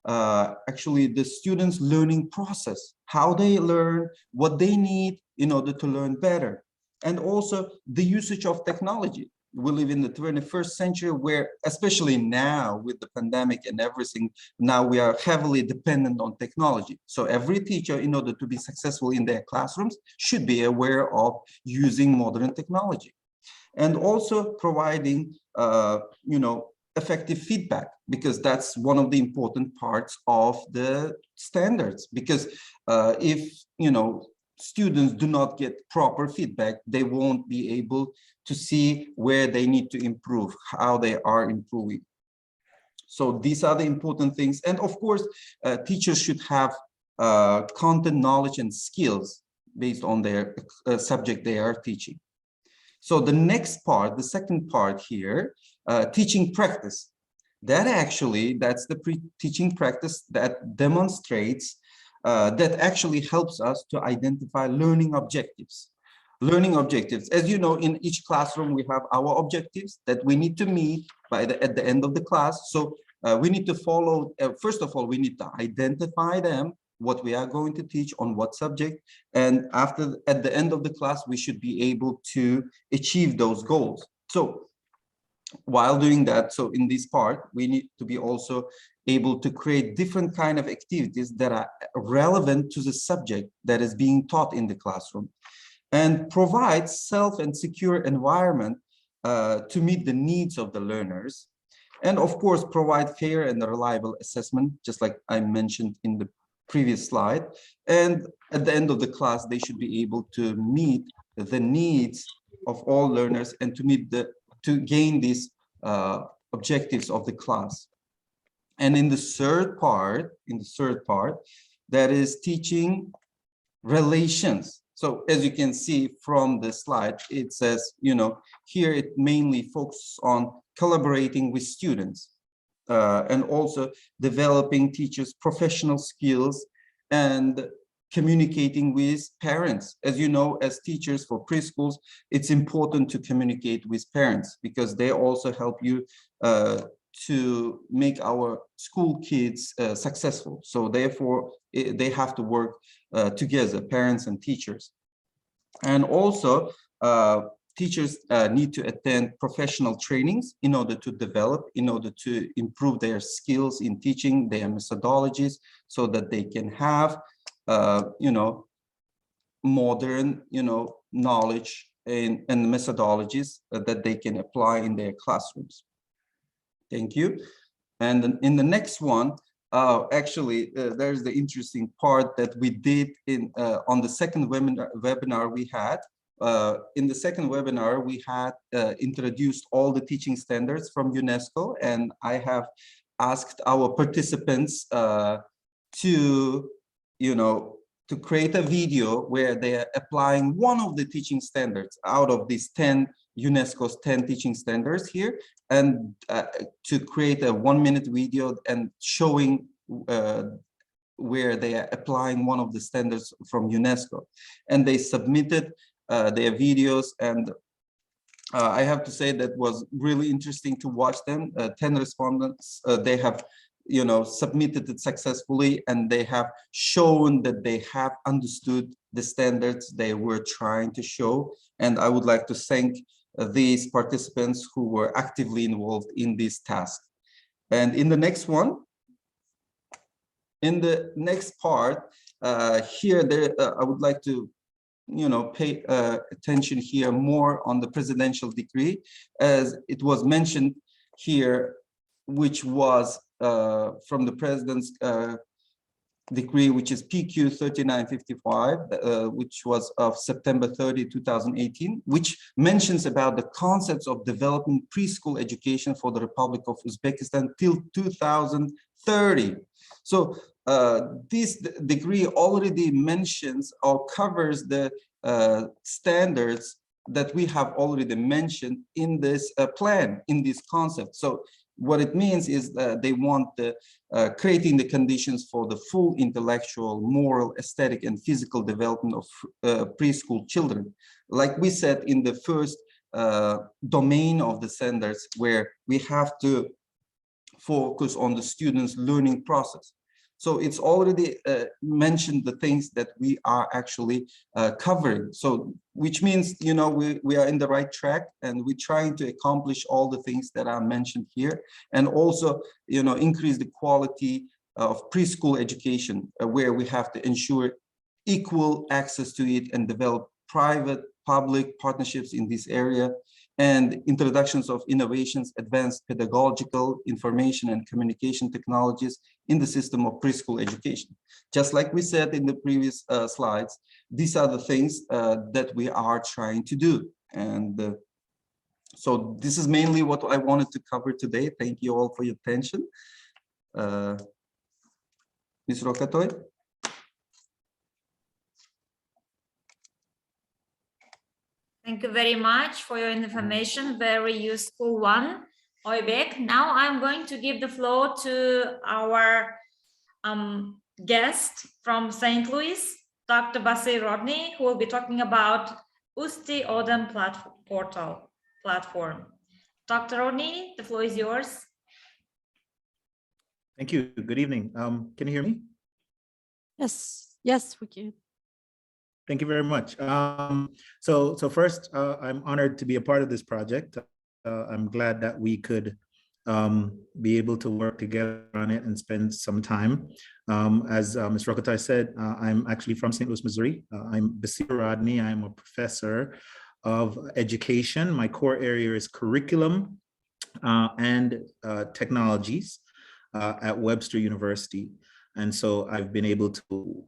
actually the students' learning process, how they learn, what they need in order to learn better, and also the usage of technology. We live in the 21st century where, especially now with the pandemic and everything, now we are heavily dependent on technology. So every teacher, in order to be successful in their classrooms, should be aware of using modern technology. And also providing, effective feedback, because that's one of the important parts of the standards. Because if, students do not get proper feedback, they won't be able to see where they need to improve, how they are improving. So these are the important things. And of course, teachers should have content knowledge and skills based on their subject they are teaching. So the next part, the second part here, teaching practice. That's the teaching practice that demonstrates that actually helps us to identify learning objectives. Learning objectives, as you know, in each classroom we have our objectives that we need to meet at the end of the class. So we need to follow. First of all, we need to identify them, what we are going to teach on what subject, and at the end of the class we should be able to achieve those goals. So while doing that, so in this part we need to be also able to create different kind of activities that are relevant to the subject that is being taught in the classroom, and provide safe and secure environment to meet the needs of the learners, and of course provide fair and reliable assessment, just like I mentioned in the previous slide. And at the end of the class they should be able to meet the needs of all learners and to gain these objectives of the class. And in the third part, that is teaching relations. So as you can see from the slide, it says, here it mainly focuses on collaborating with students and also developing teachers' professional skills and communicating with parents. As you know, as teachers for preschools, it's important to communicate with parents because they also help you to make our school kids successful. So therefore, they have to work together, parents and teachers. And also, teachers need to attend professional trainings in order to improve their skills in teaching, their methodologies, so that they can have, modern, knowledge and methodologies that they can apply in their classrooms. Thank you. And in the next one, there's the interesting part that we did on the second webinar we had. In the second webinar, we had introduced all the teaching standards from UNESCO, and I have asked our participants to create a video where they are applying one of the teaching standards out of these UNESCO's 10 teaching standards here, and to create a 1-minute video and showing where they are applying one of the standards from UNESCO. And they submitted their videos, and I have to say that was really interesting to watch them. 10 respondents, they have, submitted it successfully, and they have shown that they have understood the standards they were trying to show. And I would like to thank these participants who were actively involved in this task. And in the next one, in the next part, I would like to pay attention here more on the presidential decree, as it was mentioned here, which was from the president's decree, which is PQ 3955, which was of September 30, 2018, which mentions about the concepts of developing preschool education for the Republic of Uzbekistan till 2030. So this decree already mentions or covers the standards that we have already mentioned in this plan, in this concept. So what it means is that they want creating the conditions for the full intellectual, moral, aesthetic, and physical development of preschool children. Like we said in the first domain of the standards, where we have to focus on the students' learning process. So it's already mentioned the things that we are actually covering. So which means, we are in the right track, and we're trying to accomplish all the things that are mentioned here, and also, increase the quality of preschool education, where we have to ensure equal access to it and develop private-public partnerships in this area, and introductions of innovations, advanced pedagogical, information, and communication technologies in the system of preschool education. Just like we said in the previous slides, these are the things that we are trying to do. And so this is mainly what I wanted to cover today. Thank you all for your attention. Ms. Rokatoy? Thank you very much for your information, very useful one, Oybek. Now I'm going to give the floor to our guest from St. Louis, Dr. Basir Rodney, who will be talking about UzTEA ODEM platform. Dr. Rodney, the floor is yours. Thank you. Good evening. Can you hear me? Yes, we can. Thank you very much. So first, I'm honored to be a part of this project. I'm glad that we could be able to work together on it and spend some time. As Ms. Rokotai said, I'm actually from St. Louis, Missouri. I'm Basir Rodney. I'm a professor of education. My core area is curriculum and technologies at Webster University. And so I've been able to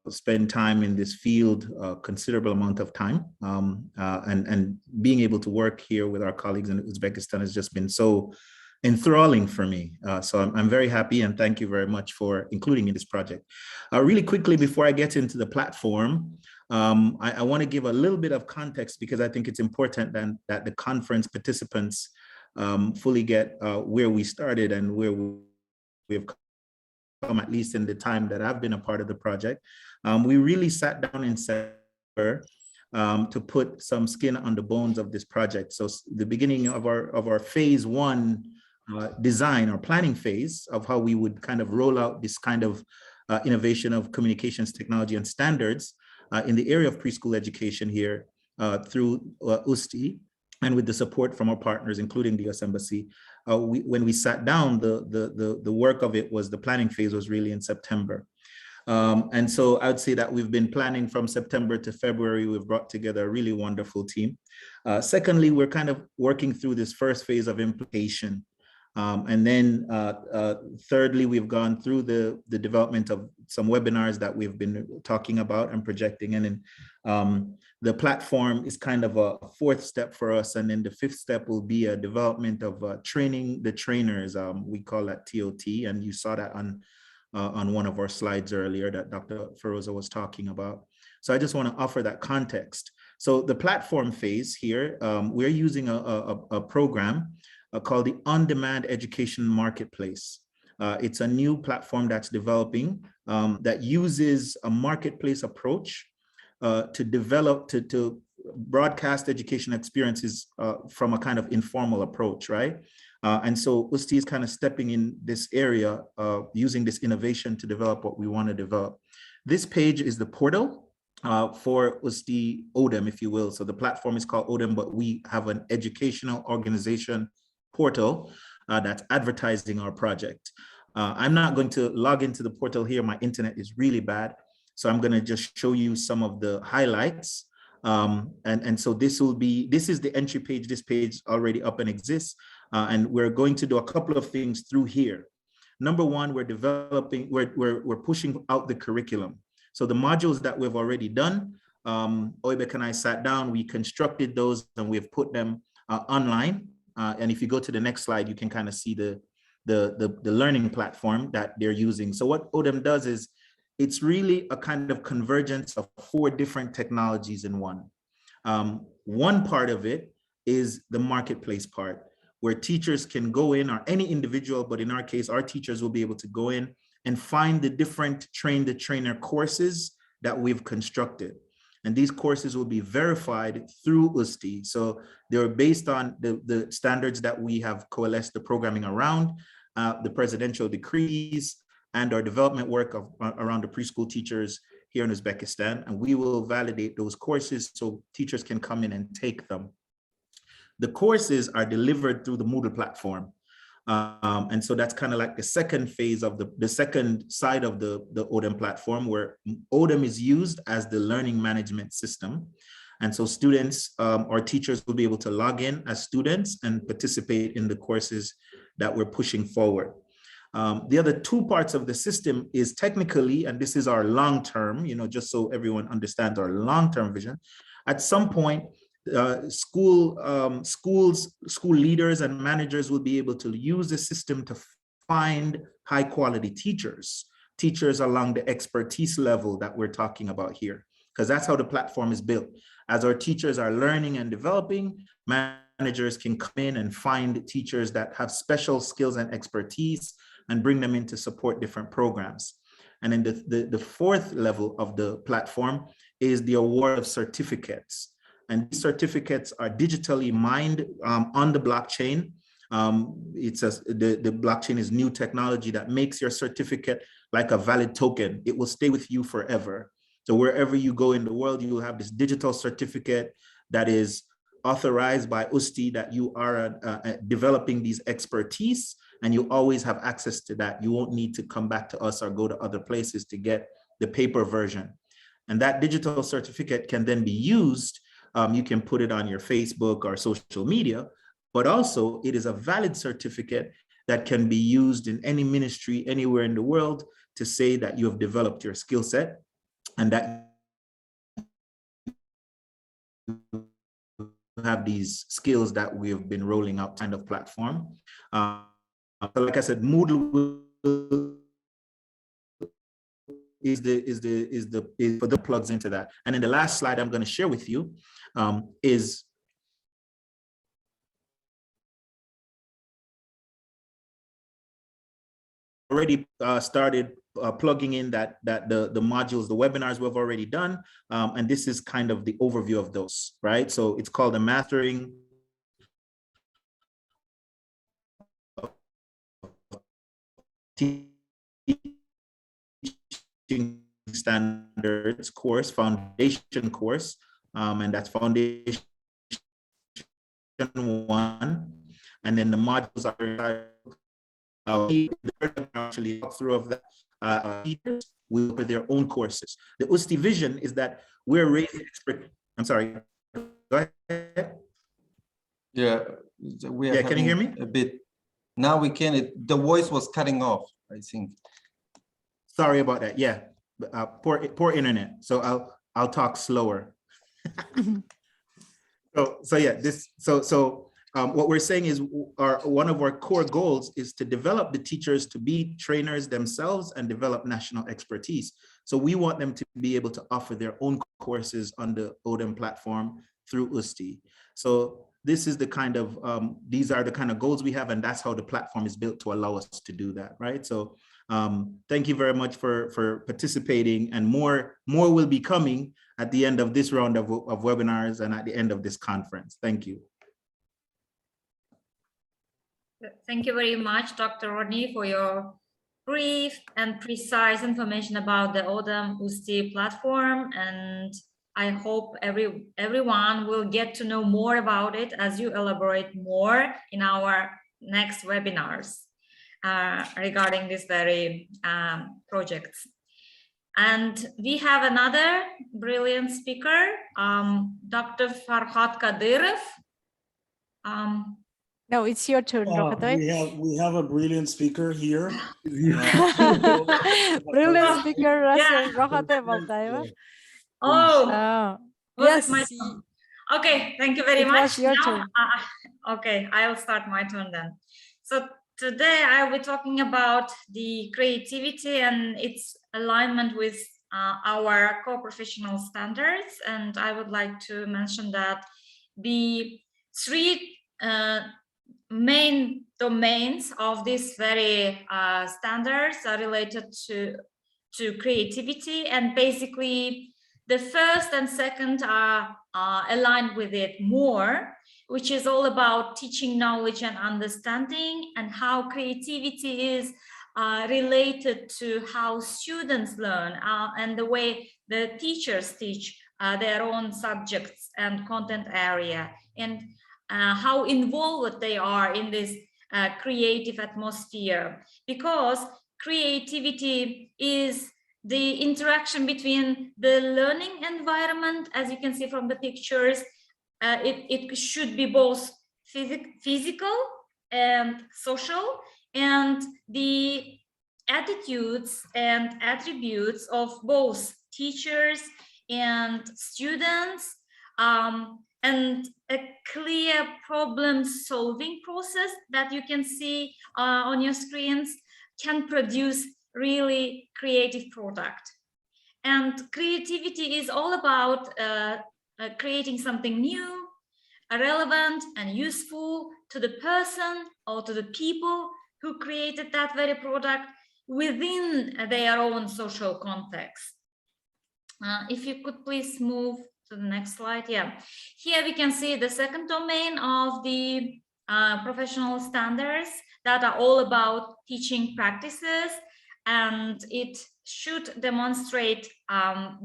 spend time in this field, a considerable amount of time, and being able to work here with our colleagues in Uzbekistan has just been so enthralling for me. So I'm very happy, and thank you very much for including me in this project. Really quickly, before I get into the platform, I want to give a little bit of context, because I think it's important that the conference participants fully get where we started and where we've come, at least in the time that I've been a part of the project. We really sat down in September to put some skin on the bones of this project. So the beginning of our phase one design or planning phase of how we would kind of roll out this kind of innovation of communications technology and standards in the area of preschool education here through UzTEA, and with the support from our partners, including the US Embassy. When we sat down, the work of it was, the planning phase was really in September. And so I would say that we've been planning from September to February. We've brought together a really wonderful team. Secondly, we're kind of working through this first phase of implementation. And then thirdly, we've gone through the development of some webinars that we've been talking about and projecting. And then the platform is kind of a fourth step for us. And then the fifth step will be a development of training the trainers. We call that TOT. And you saw that on one of our slides earlier that Dr. Feroza was talking about. So I just want to offer that context. So the platform phase here, we're using a program called the On-Demand Education Marketplace. It's a new platform that's developing that uses a marketplace approach to develop, to broadcast education experiences from a kind of informal approach, right? And so UzTEA is kind of stepping in this area, using this innovation to develop what we want to develop. This page is the portal for UzTEA ODEM, if you will. So the platform is called ODEM, but we have an educational organization portal that's advertising our project. I'm not going to log into the portal here. My internet is really bad. So I'm going to just show you some of the highlights. And so this is the entry page. This page is already up and exists. And we're going to do a couple of things through here. Number one, we're pushing out the curriculum. So the modules that we've already done, Oibek and I sat down, we constructed those and we've put them online. And if you go to the next slide, you can kind of see the learning platform that they're using. So what ODEM does is it's really a kind of convergence of 4 different technologies in one. One part of it is the marketplace part, where teachers can go in, or any individual, but in our case, our teachers will be able to go in and find the different train the trainer courses that we've constructed. And these courses will be verified through UzTEA. So they're based on the standards that we have coalesced the programming around, the presidential decrees, and our development work around the preschool teachers here in Uzbekistan. And we will validate those courses so teachers can come in and take them. The courses are delivered through the Moodle platform. And so that's kind of like the second phase of the second side of the ODEM platform, where ODEM is used as the learning management system. And so students or teachers will be able to log in as students and participate in the courses that we're pushing forward. The other 2 parts of the system is technically, and this is our long-term, just so everyone understands our long-term vision. At some point, school leaders and managers will be able to use the system to find high quality teachers along the expertise level that we're talking about here, because that's how the platform is built. As our teachers are learning and developing, managers can come in and find teachers that have special skills and expertise and bring them in to support different programs. And then the 4th level of the platform is the award of certificates. And these certificates are digitally mined on the blockchain. The blockchain is new technology that makes your certificate like a valid token. It will stay with you forever. So wherever you go in the world, you will have this digital certificate that is authorized by UzTEA that you are developing these expertise, and you always have access to that. You won't need to come back to us or go to other places to get the paper version. And that digital certificate can then be used. You can put it on your Facebook or social media, but also it is a valid certificate that can be used in any ministry anywhere in the world to say that you have developed your skill set and that you have these skills that we have been rolling out kind of platform. So like I said, Moodle is for the plugs into that. And then the last slide I'm going to share with you is already started plugging in the modules, the webinars we've already done. And this is kind of the overview of those, right? So it's called the Mastering Standards course, foundation course, and that's foundation 1. And then the modules are actually through of that will offer their own courses. The UzTEA vision is that we're raising expert. I'm sorry. Go ahead. Yeah, we are. Yeah, can you hear me? A bit. Now we can. The voice was cutting off, I think. Sorry about that. Yeah, poor internet. So I'll talk slower. So yeah, what we're saying is one of our core goals is to develop the teachers to be trainers themselves and develop national expertise. So we want them to be able to offer their own courses on the ODEM platform through UzTEA. So this is the kind of, these are the kind of goals we have, and that's how the platform is built to allow us to do that, right? So thank you very much for participating, and more will be coming at the end of this round of webinars and at the end of this conference. Thank you. Thank you very much, Dr. Rodney, for your brief and precise information about the Autumn UzTEA platform. And I hope everyone will get to know more about it as you elaborate more in our next webinars regarding this very projects. And we have another brilliant speaker, Dr. Farhad Kadyrov. No, it's your turn, Rohatoy. We have a brilliant speaker here. Brilliant speaker, Yeah. Rohatoy Baltaeva. Oh, was it my Yes, turn? Okay, thank you very it much. was your Now, turn. okay, I'll start my turn then. So today I will be talking about the creativity and its alignment with our core professional standards. And I would like to mention that the three main domains of these very standards are related to creativity, and basically the first and second are aligned with it more, which is all about teaching knowledge and understanding, and how creativity is related to how students learn and the way the teachers teach their own subjects and content area, and how involved they are in this creative atmosphere, because creativity is the interaction between the learning environment, as you can see from the pictures. It should be both physical and social, and the attitudes and attributes of both teachers and students, and a clear problem-solving process that you can see on your screens can produce really creative product. And creativity is all about creating something new, relevant and useful to the person or to the people who created that very product within their own social context. If you could please move to the next slide. Yeah, here we can see the second domain of the professional standards that are all about teaching practices, and it should demonstrate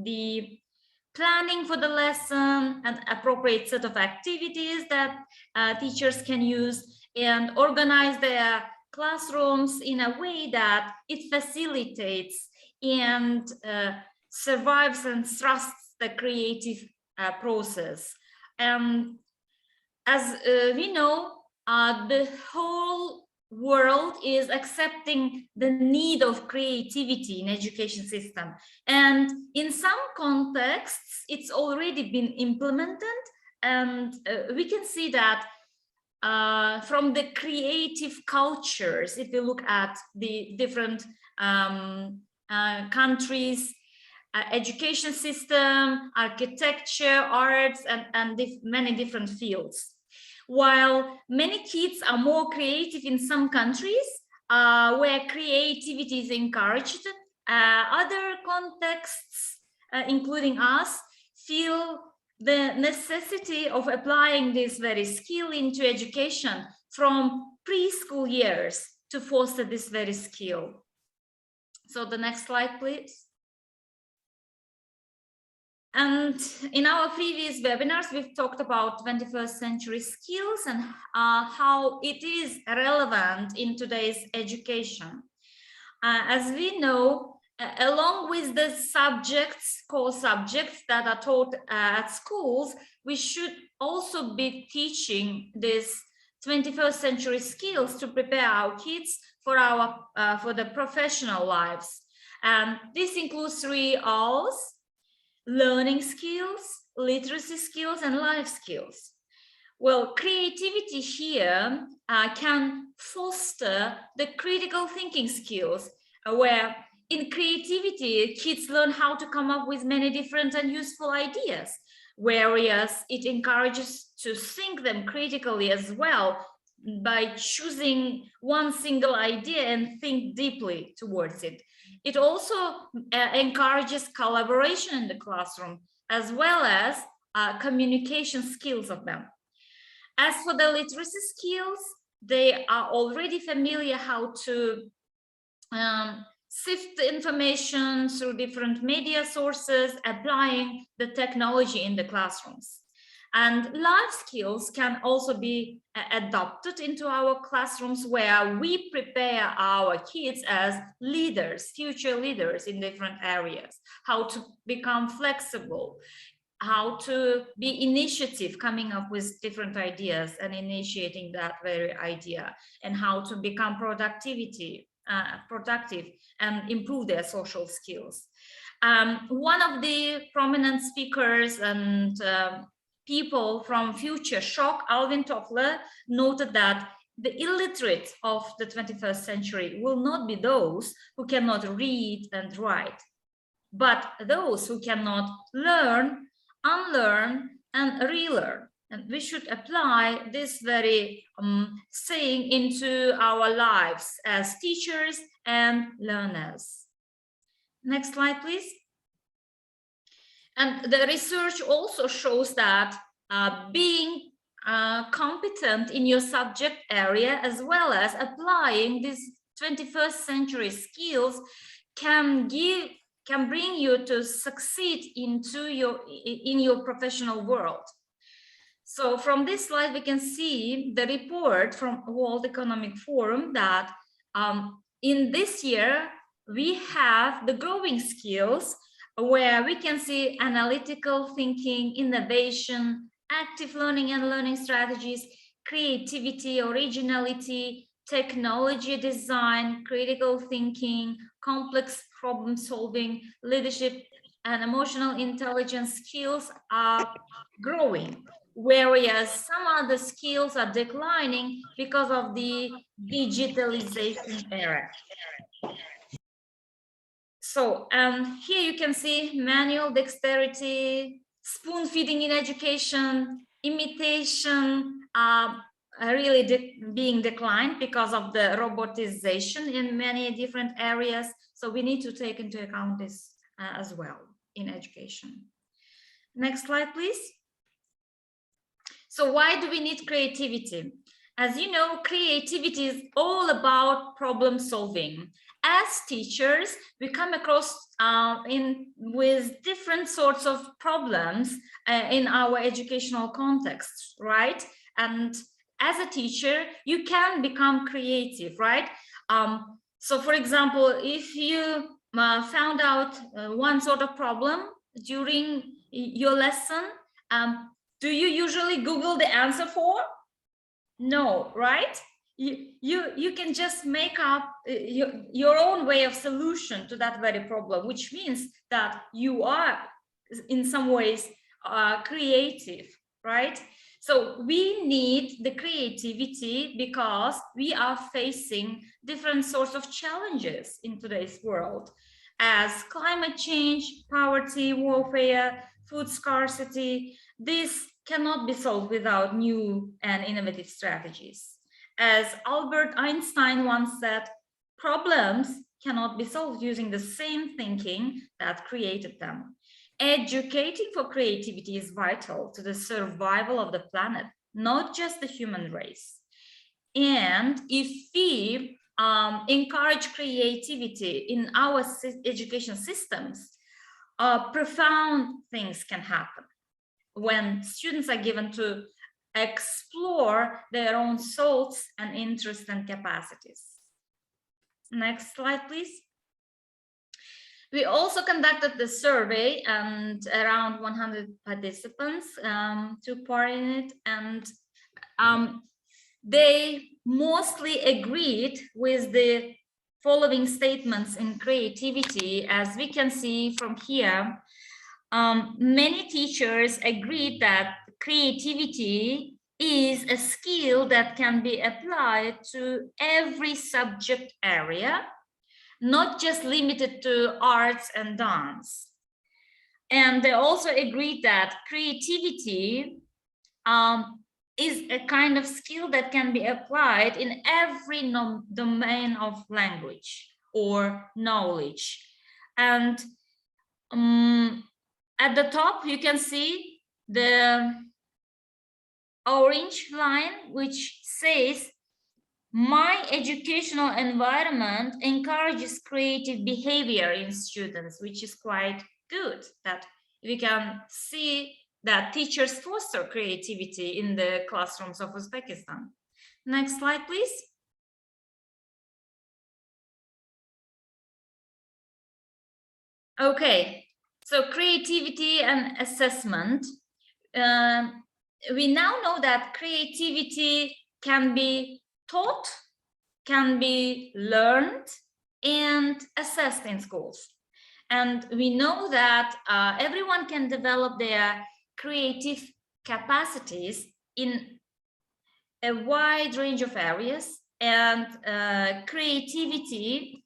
the planning for the lesson and appropriate set of activities that teachers can use, and organize their classrooms in a way that it facilitates and survives and trusts the creative process. And as we know, the whole world is accepting the need of creativity in education system, and in some contexts it's already been implemented, and we can see that from the creative cultures. If you look at the different countries, education system, architecture, arts, and many different fields. While many kids are more creative in some countries where creativity is encouraged, other contexts, including us, feel the necessity of applying this very skill into education from preschool years to foster this very skill. So the next slide, please. And in our previous webinars, we've talked about 21st century skills and how it is relevant in today's education. As we know, along with the subjects, core subjects that are taught at schools, we should also be teaching these 21st century skills to prepare our kids for the professional lives. And this includes 3 R's: learning skills, literacy skills, and life skills. Well, creativity here can foster the critical thinking skills, where in creativity, kids learn how to come up with many different and useful ideas, whereas it encourages to think them critically as well by choosing one single idea and think deeply towards it. It also encourages collaboration in the classroom, as well as communication skills of them. As for the literacy skills, they are already familiar how to sift the information through different media sources, applying the technology in the classrooms. And life skills can also be adopted into our classrooms, where we prepare our kids as leaders, future leaders in different areas, how to become flexible, how to be initiative, coming up with different ideas and initiating that very idea, and how to become productive and improve their social skills. One of the prominent speakers and people from Future Shock, Alvin Toffler, noted that the illiterate of the 21st century will not be those who cannot read and write, but those who cannot learn, unlearn, and relearn. And we should apply this very saying into our lives as teachers and learners. Next slide, please. And the research also shows that being competent in your subject area, as well as applying these 21st century skills, can bring you to succeed in your professional world. So from this slide, we can see the report from World Economic Forum that in this year, we have the growing skills, where we can see analytical thinking, innovation, active learning and learning strategies, creativity, originality, technology design, critical thinking, complex problem solving, leadership, and emotional intelligence skills are growing, whereas some other skills are declining because of the digitalization era. So here you can see manual dexterity, spoon feeding in education, imitation really being declined because of the robotization in many different areas. So we need to take into account this as well in education. Next slide, please. So why do we need creativity? As you know, creativity is all about problem solving. As teachers, we come across with different sorts of problems in our educational context, right? And as a teacher, you can become creative, right? So for example, if you found out one sort of problem during your lesson, do you usually Google the answer for? No, right? You can just make up your own way of solution to that very problem, which means that you are in some ways creative, right? So we need the creativity because we are facing different sorts of challenges in today's world, as climate change, poverty, warfare, food scarcity. This cannot be solved without new and innovative strategies. As Albert Einstein once said, problems cannot be solved using the same thinking that created them. Educating for creativity is vital to the survival of the planet, not just the human race. And if we encourage creativity in our education systems, profound things can happen when students are given to explore their own thoughts and interests and capacities. Next slide, please. We also conducted the survey, and around 100 participants took part in it, and they mostly agreed with the following statements in creativity. As we can see from here, many teachers agreed that creativity is a skill that can be applied to every subject area, not just limited to arts and dance. And they also agreed that creativity is a kind of skill that can be applied in every domain of language or knowledge. And at the top, you can see the orange line, which says, my educational environment encourages creative behavior in students, which is quite good, that we can see that teachers foster creativity in the classrooms of Uzbekistan. Next slide, please. Okay, so creativity and assessment. We now know that creativity can be taught, can be learned, and assessed in schools. And we know that everyone can develop their creative capacities in a wide range of areas, and creativity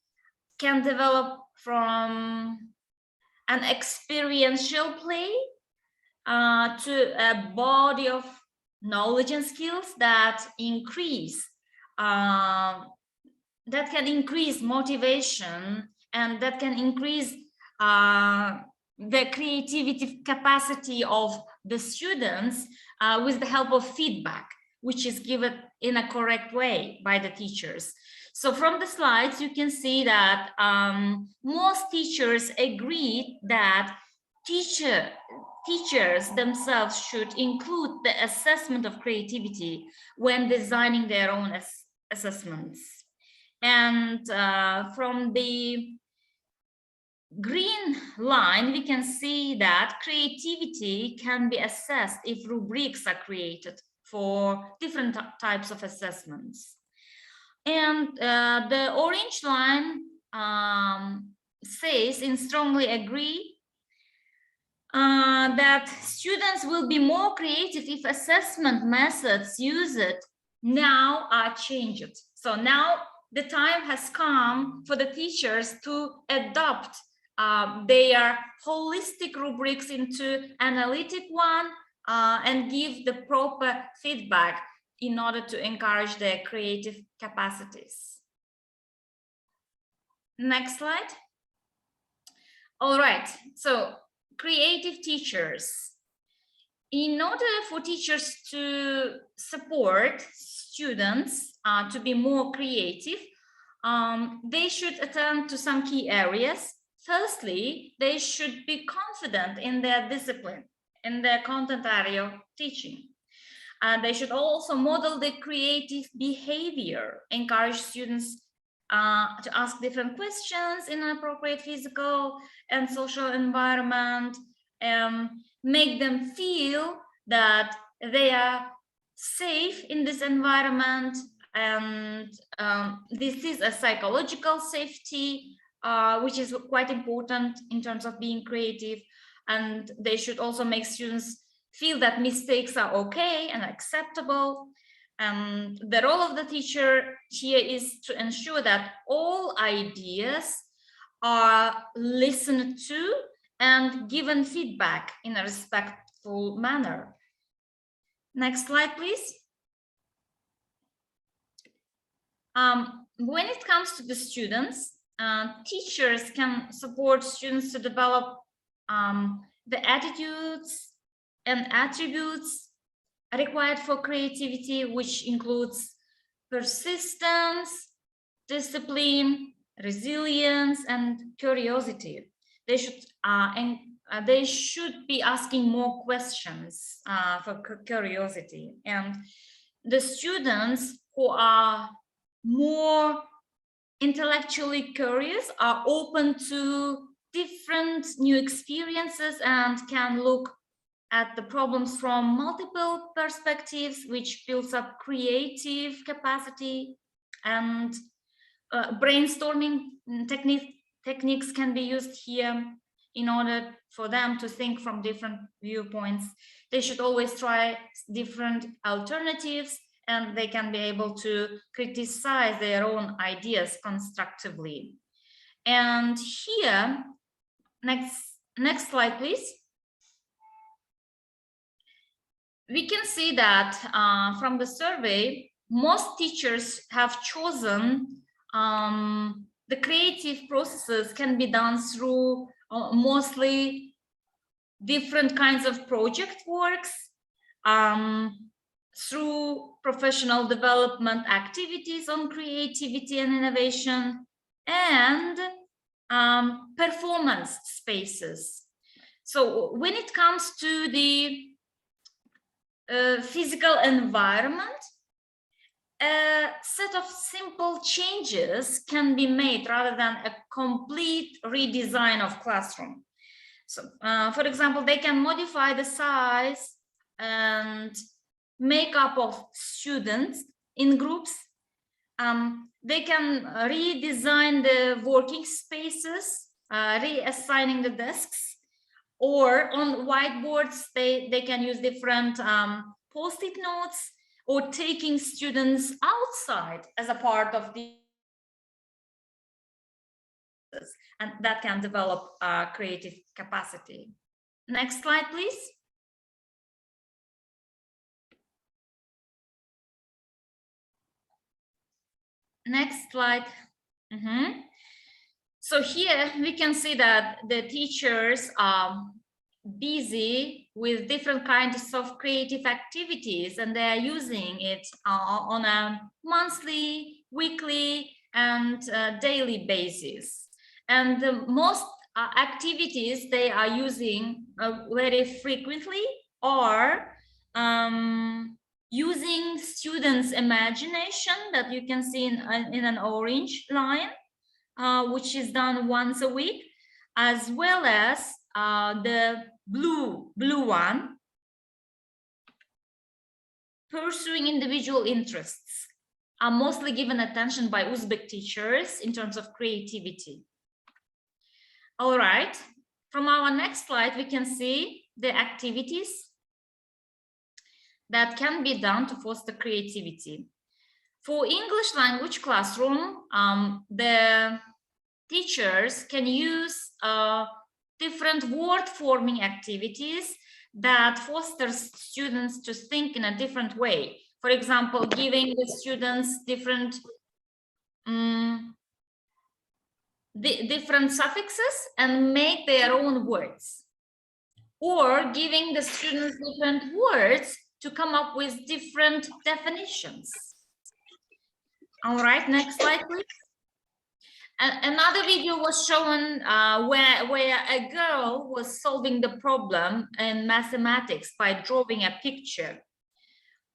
can develop from an experiential play to a body of knowledge and skills that increase, that can increase motivation, and that can increase the creativity capacity of the students with the help of feedback, which is given in a correct way by the teachers. So from the slides, you can see that most teachers agreed that teachers themselves should include the assessment of creativity when designing their own assessments. And from the green line, we can see that creativity can be assessed if rubrics are created for different types of assessments. And the orange line says, and strongly agree, that students will be more creative if assessment methods used now are changed. So now the time has come for the teachers to adopt their holistic rubrics into analytic one and give the proper feedback in order to encourage their creative capacities. Next slide. All right, so creative teachers. In order for teachers to support students to be more creative, they should attend to some key areas. Firstly, they should be confident in their discipline, in their content area of teaching. They should also model the creative behavior, encourage students to ask different questions in an appropriate physical and social environment, make them feel that they are safe in this environment, and this is a psychological safety, which is quite important in terms of being creative. And they should also make students feel that mistakes are okay and acceptable. The role of the teacher here is to ensure that all ideas are listened to and given feedback in a respectful manner. Next slide, please. When it comes to the students, teachers can support students to develop the attitudes and attributes required for creativity, which includes persistence, discipline, resilience, and curiosity. They should be asking more questions for curiosity. And the students who are more intellectually curious are open to different new experiences and can look at the problems from multiple perspectives, which builds up creative capacity. And brainstorming techniques can be used here in order for them to think from different viewpoints. They should always try different alternatives, and they can be able to criticize their own ideas constructively. And here, next slide, please. We can see that from the survey, most teachers have chosen the creative processes can be done through mostly different kinds of project works, through professional development activities on creativity and innovation, and performance spaces. So when it comes to the physical environment, a set of simple changes can be made rather than a complete redesign of classroom. So, for example, they can modify the size and makeup of students in groups. They can redesign the working spaces, reassigning the desks, or on whiteboards, they can use different post-it notes, or taking students outside as a part of the, and that can develop creative capacity. Next slide, please. Next slide. So here we can see that the teachers are busy with different kinds of creative activities, and they are using it on a monthly, weekly, and daily basis. And the most activities they are using very frequently are using students' imagination, that you can see in an orange line, which is done once a week, as well as the blue one, pursuing individual interests, are mostly given attention by Uzbek teachers in terms of creativity. All right, from our next slide, we can see the activities that can be done to foster creativity. For English language classroom, the teachers can use different word forming activities that fosters students to think in a different way. For example, giving the students different different suffixes and make their own words, or giving the students different words to come up with different definitions. All right, next slide, please. Another video was shown where a girl was solving the problem in mathematics by drawing a picture.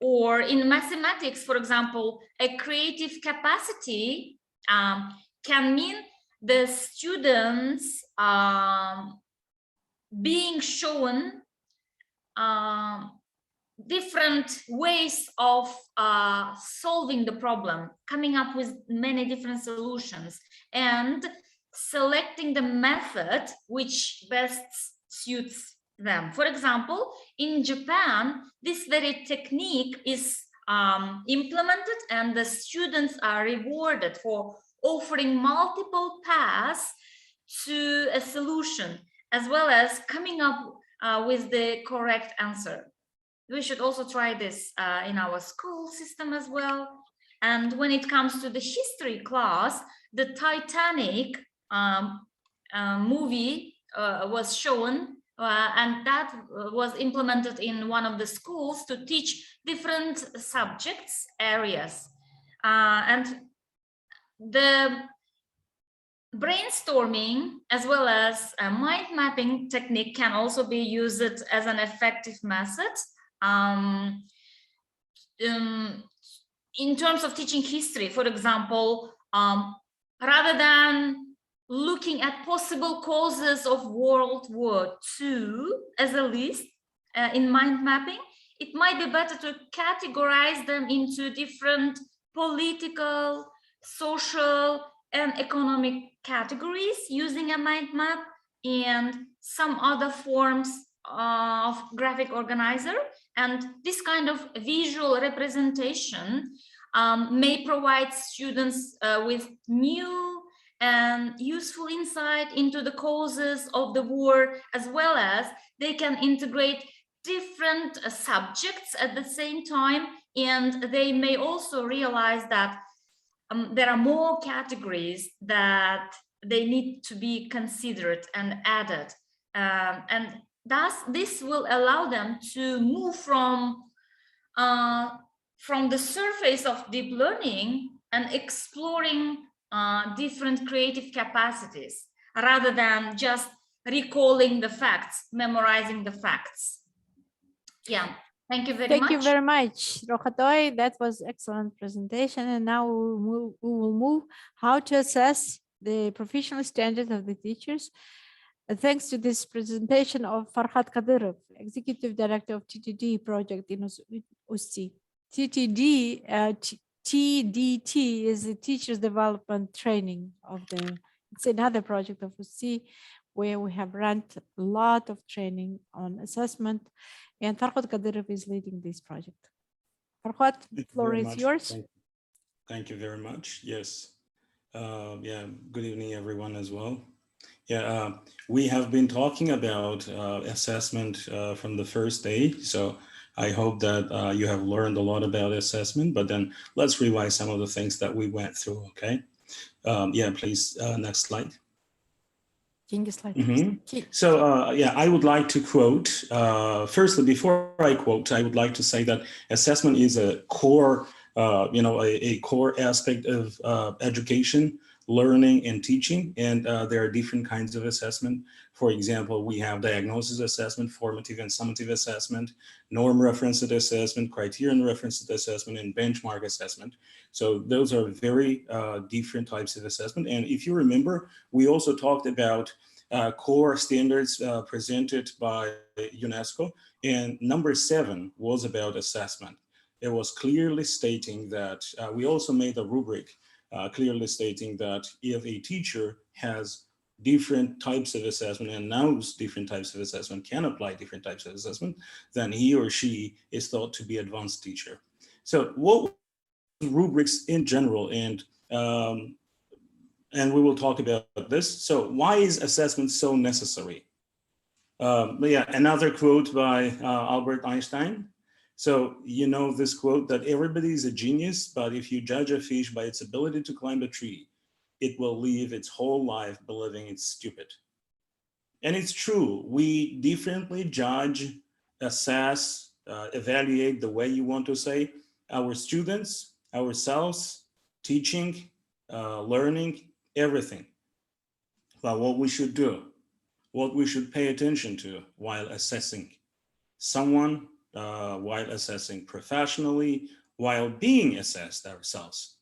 Or in mathematics, for example, a creative capacity can mean the students being shown different ways of solving the problem, coming up with many different solutions, and selecting the method which best suits them. For example, in Japan, this very technique is implemented, and the students are rewarded for offering multiple paths to a solution, as well as coming up with the correct answer. We should also try this in our school system as well. And when it comes to the history class, the Titanic movie was shown, and that was implemented in one of the schools to teach different subjects, areas. And the brainstorming as well as a mind mapping technique can also be used as an effective method in terms of teaching history. For example, rather than looking at possible causes of World War II as a list in mind mapping, it might be better to categorize them into different political, social, and economic categories using a mind map and some other forms of graphic organizer. And this kind of visual representation may provide students with new and useful insight into the causes of the war, as well as they can integrate different subjects at the same time, and they may also realize that there are more categories that they need to be considered and added. And thus this will allow them to move from the surface of deep learning and exploring different creative capacities rather than just recalling the facts, memorizing the facts. Yeah, thank you very much. Thank you very much, Rokhatoy. That was excellent presentation. And now we will move how to assess the professional standards of the teachers. Thanks to this presentation of Farhad Kadyrov, Executive Director of TTD project in UzTEA. TDT is the Teachers Development Training of the, it's another project of UzTEA where we have run a lot of training on assessment, and Farhad Kadyrov is leading this project. Farhad, the floor is yours. Thank you very much. Yes. Yeah, good evening, everyone, as well. Yeah, we have been talking about assessment from the first day. So I hope that you have learned a lot about assessment, but then let's revise some of the things that we went through, okay? Yeah, please, next slide. So yeah, I would like to quote, firstly, before I quote, I would like to say that assessment is a core, a core aspect of education, learning and teaching. And there are different kinds of assessment. For example, we have diagnosis assessment, formative and summative assessment, norm referenced assessment, criterion referenced assessment, and benchmark assessment. So those are very different types of assessment. And if you remember, we also talked about core standards presented by UNESCO, and number 7 was about assessment. It was clearly stating that we also made a rubric clearly stating that if a teacher has different types of assessment and knows different types of assessment, can apply different types of assessment, then he or she is thought to be advanced teacher. So what rubrics in general, and we will talk about this. So why is assessment so necessary? Yeah, another quote by Albert Einstein. So you know this quote that everybody is a genius, but if you judge a fish by its ability to climb a tree, it will live its whole life believing it's stupid. And it's true, we differently judge, assess, evaluate, the way you want to say, our students, ourselves, teaching, learning, everything. But what we should do, what we should pay attention to while assessing someone, while assessing professionally, while being assessed ourselves.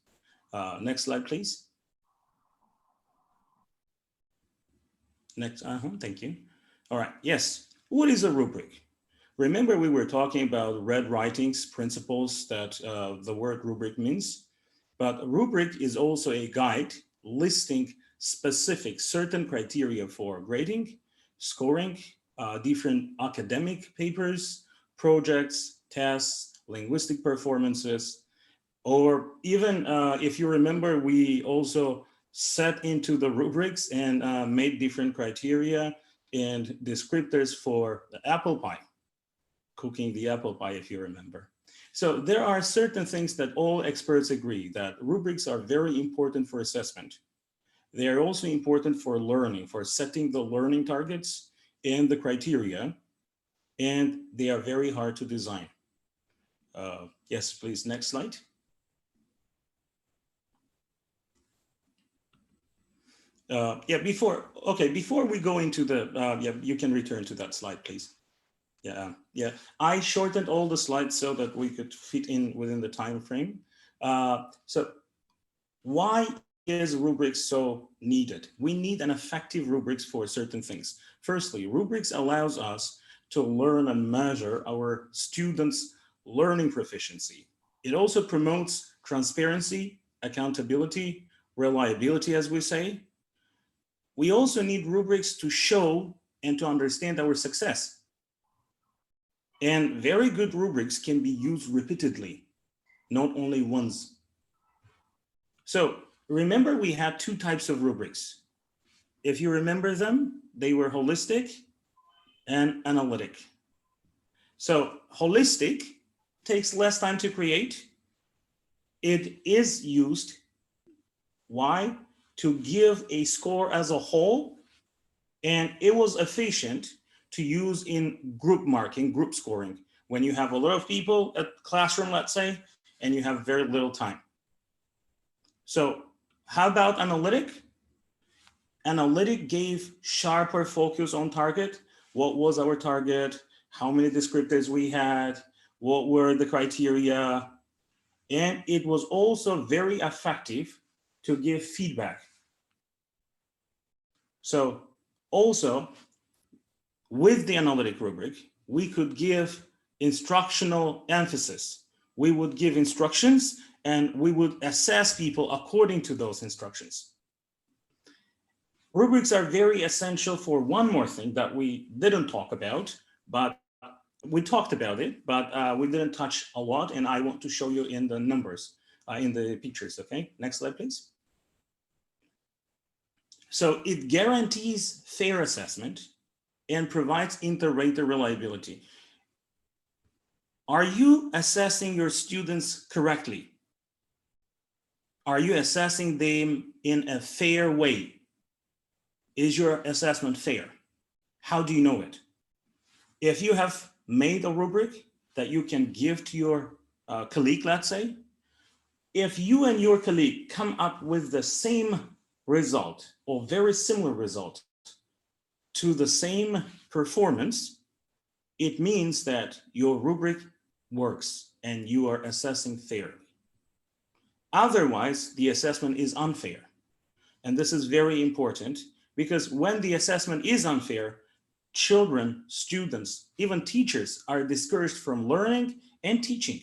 Next slide, please. Next, thank you. All right, yes, what is a rubric? Remember we were talking about red writings principles that the word rubric means, but rubric is also a guide listing specific certain criteria for grading, scoring, different academic papers, projects, tests, linguistic performances, or even if you remember, we also set into the rubrics and made different criteria and descriptors for the apple pie, cooking the apple pie, if you remember. So there are certain things that all experts agree that rubrics are very important for assessment. They are also important for learning, for setting the learning targets and the criteria, and they are very hard to design. Yes, please, next slide. Yeah, before we go into the, yeah, you can return to that slide, please. Yeah, yeah, I shortened all the slides so that we could fit in within the time frame. So why is rubrics so needed? We need an effective rubrics for certain things. Firstly, rubrics allows us to learn and measure our students' learning proficiency. It also promotes transparency, accountability, reliability, as we say. We also need rubrics to show and to understand our success. And very good rubrics can be used repeatedly, not only once. So remember, we had 2 types of rubrics. If you remember them, they were holistic and analytic. So holistic takes less time to create. It is used, why? To give a score as a whole, and it was efficient to use in group marking, group scoring, when you have a lot of people at classroom, let's say, and you have very little time. So how about analytic? Analytic gave sharper focus on target. What was our target? How many descriptors we had? What were the criteria? And it was also very effective to give feedback. So also with the analytic rubric, we could give instructional emphasis. We would give instructions and we would assess people according to those instructions. Rubrics are very essential for one more thing that we didn't talk about, but we talked about it, but we didn't touch a lot, and I want to show you in the numbers, in the pictures, okay? Next slide, please. So it guarantees fair assessment and provides inter-rater reliability. Are you assessing your students correctly? Are you assessing them in a fair way? Is your assessment fair? How do you know it? If you have made a rubric that you can give to your colleague, let's say, if you and your colleague come up with the same result or very similar result to the same performance, it means that your rubric works and you are assessing fairly. Otherwise, the assessment is unfair. And this is very important because when the assessment is unfair, children, students, even teachers are discouraged from learning and teaching.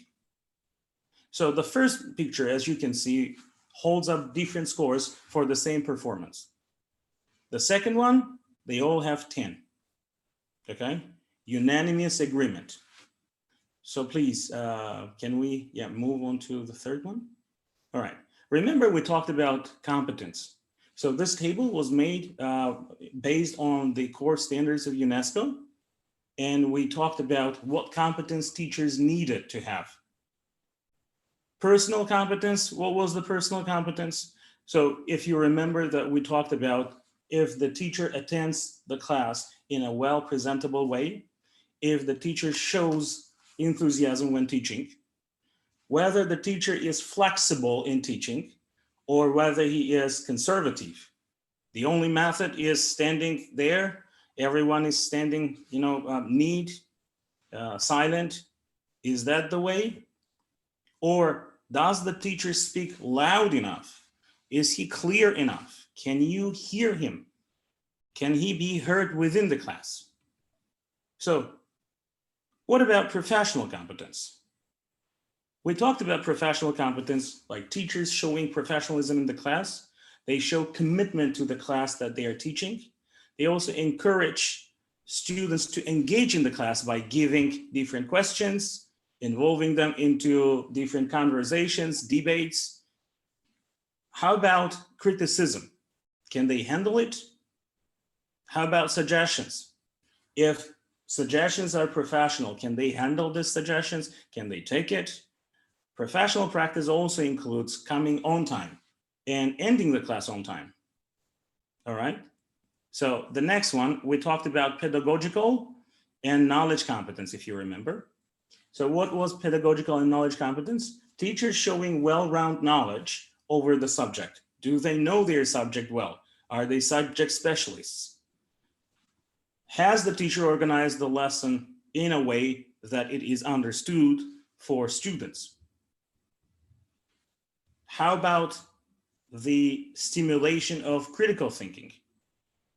So the first picture, as you can see, holds up different scores for the same performance. The second one, they all have 10, okay? Unanimous agreement. So please, can we move on to the third one? All right, remember we talked about competence. So this table was made based on the core standards of UNESCO. And we talked about what competence teachers needed to have. Personal competence, what was the personal competence? So if you remember that we talked about if the teacher attends the class in a well-presentable way, if the teacher shows enthusiasm when teaching, whether the teacher is flexible in teaching, or whether he is conservative. The only method is standing there. Everyone is standing, neat, silent. Is that the way? Or does the teacher speak loud enough? Is he clear enough? Can you hear him? Can he be heard within the class? So what about professional competence? We talked about professional competence, like teachers showing professionalism in the class. They show commitment to the class that they are teaching. They also encourage students to engage in the class by giving different questions, involving them into different conversations, debates. How about criticism? Can they handle it? How about suggestions? If suggestions are professional, can they handle the suggestions? Can they take it? Professional practice also includes coming on time and ending the class on time. All right. So the next one, we talked about pedagogical and knowledge competence, if you remember. So what was pedagogical and knowledge competence? Teachers showing well-rounded knowledge over the subject. Do they know their subject well? Are they subject specialists? Has the teacher organized the lesson in a way that it is understood for students? How about the stimulation of critical thinking,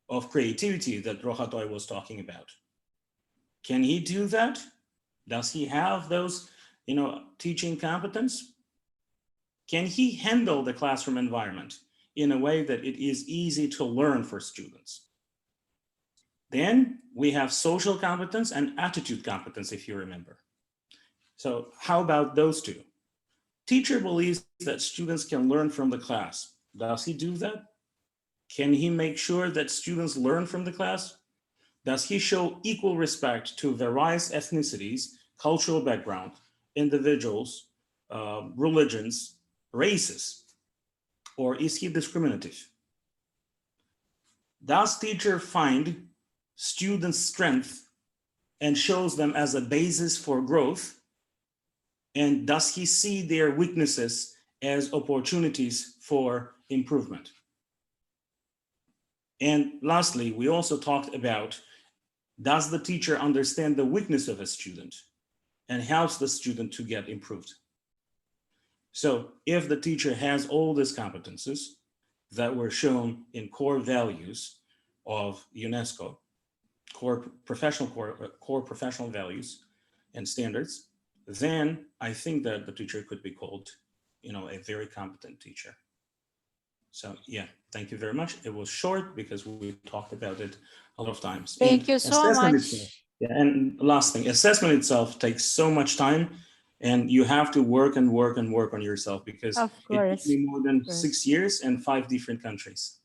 of creativity that Rohatoy was talking about? Can he do that? Does he have those, teaching competence? Can he handle the classroom environment in a way that it is easy to learn for students? Then we have social competence and attitude competence, if you remember. So how about those two? Teacher believes that students can learn from the class. Does he do that? Can he make sure that students learn from the class? Does he show equal respect to various ethnicities, cultural background, individuals, religions, races? Or is he discriminative? Does teacher find students' strength and shows them as a basis for growth? And does he see their weaknesses as opportunities for improvement? And lastly, we also talked about, does the teacher understand the weakness of a student and helps the student to get improved? So if the teacher has all these competences that were shown in core values of UNESCO, core professional values and standards, then I think that the teacher could be called, a very competent teacher. So yeah, thank you very much. It was short because we talked about it a lot of times. Thank you so much. Yeah, and last thing, assessment itself takes so much time, and you have to work and work and work on yourself, because Of it took course. me more than course. 6 years and 5 different countries.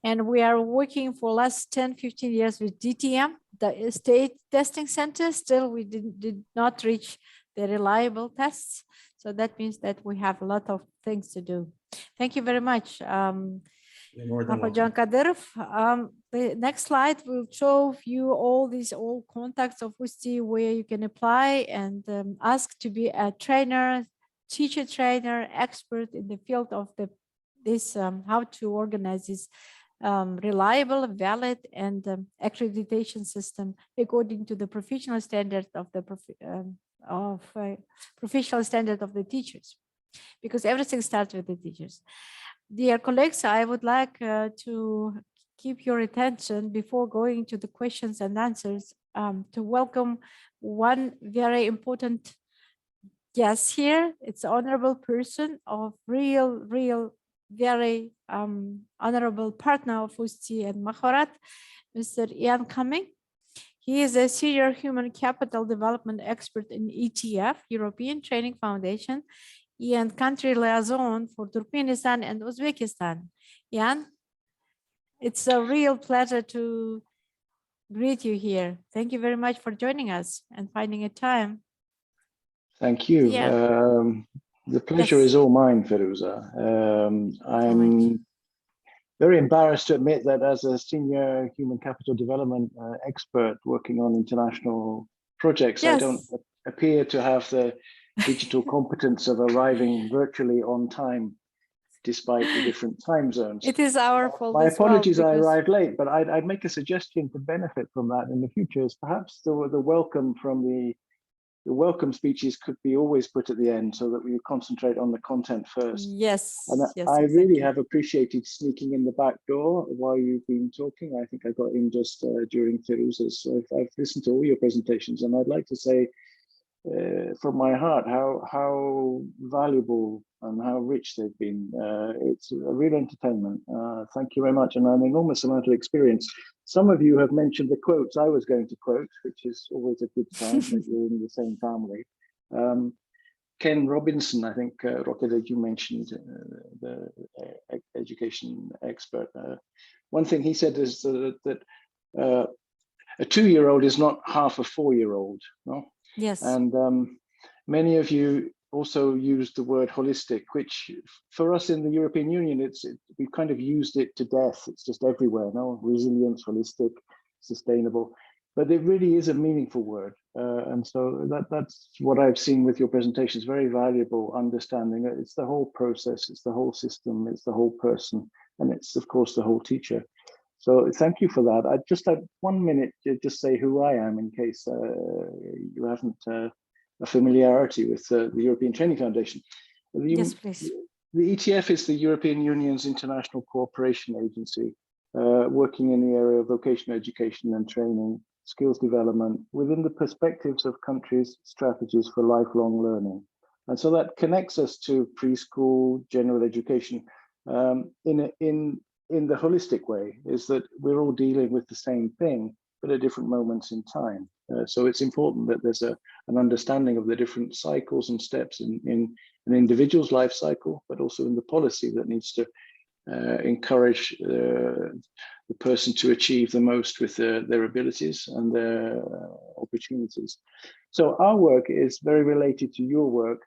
And we are working for last 10, 15 years with DTM, the state testing center. Still, we did not reach the reliable tests. So that means that we have a lot of things to do. Thank you very much. You're more than Papa welcome. John Kadyrov. The next slide will show you all these old contacts of UzTEA where you can apply and ask to be a trainer, teacher trainer, expert in the field of how to organize this reliable, valid, and accreditation system according to the professional standard of the professional standard of the teachers, because everything starts with the teachers. Dear colleagues, I would like to keep your attention before going to the questions and answers to welcome one very important guest here. It's an honorable person of real, very honorable partner of UzTEA and Mahorat, Mr. Ian Cumming. He is a senior human capital development expert in ETF, European Training Foundation, and country liaison for Turkmenistan and Uzbekistan. Ian, it's a real pleasure to greet you here. Thank you very much for joining us and finding a time. Thank you. Yeah. The pleasure Yes. is all mine, Firuza. I'm very embarrassed to admit that as a senior human capital development expert working on international projects, Yes. I don't appear to have the digital competence of arriving virtually on time, despite the different time zones. It is our fault. My as well, apologies, I because- arrived late, but I'd make a suggestion to benefit from that in the future, is perhaps the welcome from the welcome speeches could be always put at the end, so that we concentrate on the content first. Yes. And yes, I exactly. really have appreciated sneaking in the back door while you've been talking. I think I got in just during Firuza's. So I've listened to all your presentations, and I'd like to say from my heart how valuable and how rich they've been. It's a real entertainment. Thank you very much, and an enormous amount of experience. Some of you have mentioned the quotes I was going to quote, which is always a good sign that you're in the same family. Ken Robinson, I think, Rocket, that you mentioned, the education expert. One thing he said is that a 2-year-old is not half a 4-year-old. No? Yes. And many of you also used the word holistic, which for us in the European Union, we've kind of used it to death. It's just everywhere, no? Resilience, holistic, sustainable. But it really is a meaningful word. And so that's what I've seen with your presentations, very valuable understanding. It's the whole process, it's the whole system, it's the whole person, and it's of course the whole teacher. So thank you for that. I just had 1 minute to just say who I am in case you haven't a familiarity with the European Training Foundation. Yes, please. The ETF is the European Union's international cooperation agency, working in the area of vocational education and training, skills development within the perspectives of countries' strategies for lifelong learning. And so that connects us to preschool, general education in the holistic way, is that we're all dealing with the same thing, but at different moments in time. So it's important that there's an understanding of the different cycles and steps in an individual's life cycle, but also in the policy that needs to encourage the person to achieve the most with their abilities and their opportunities. So our work is very related to your work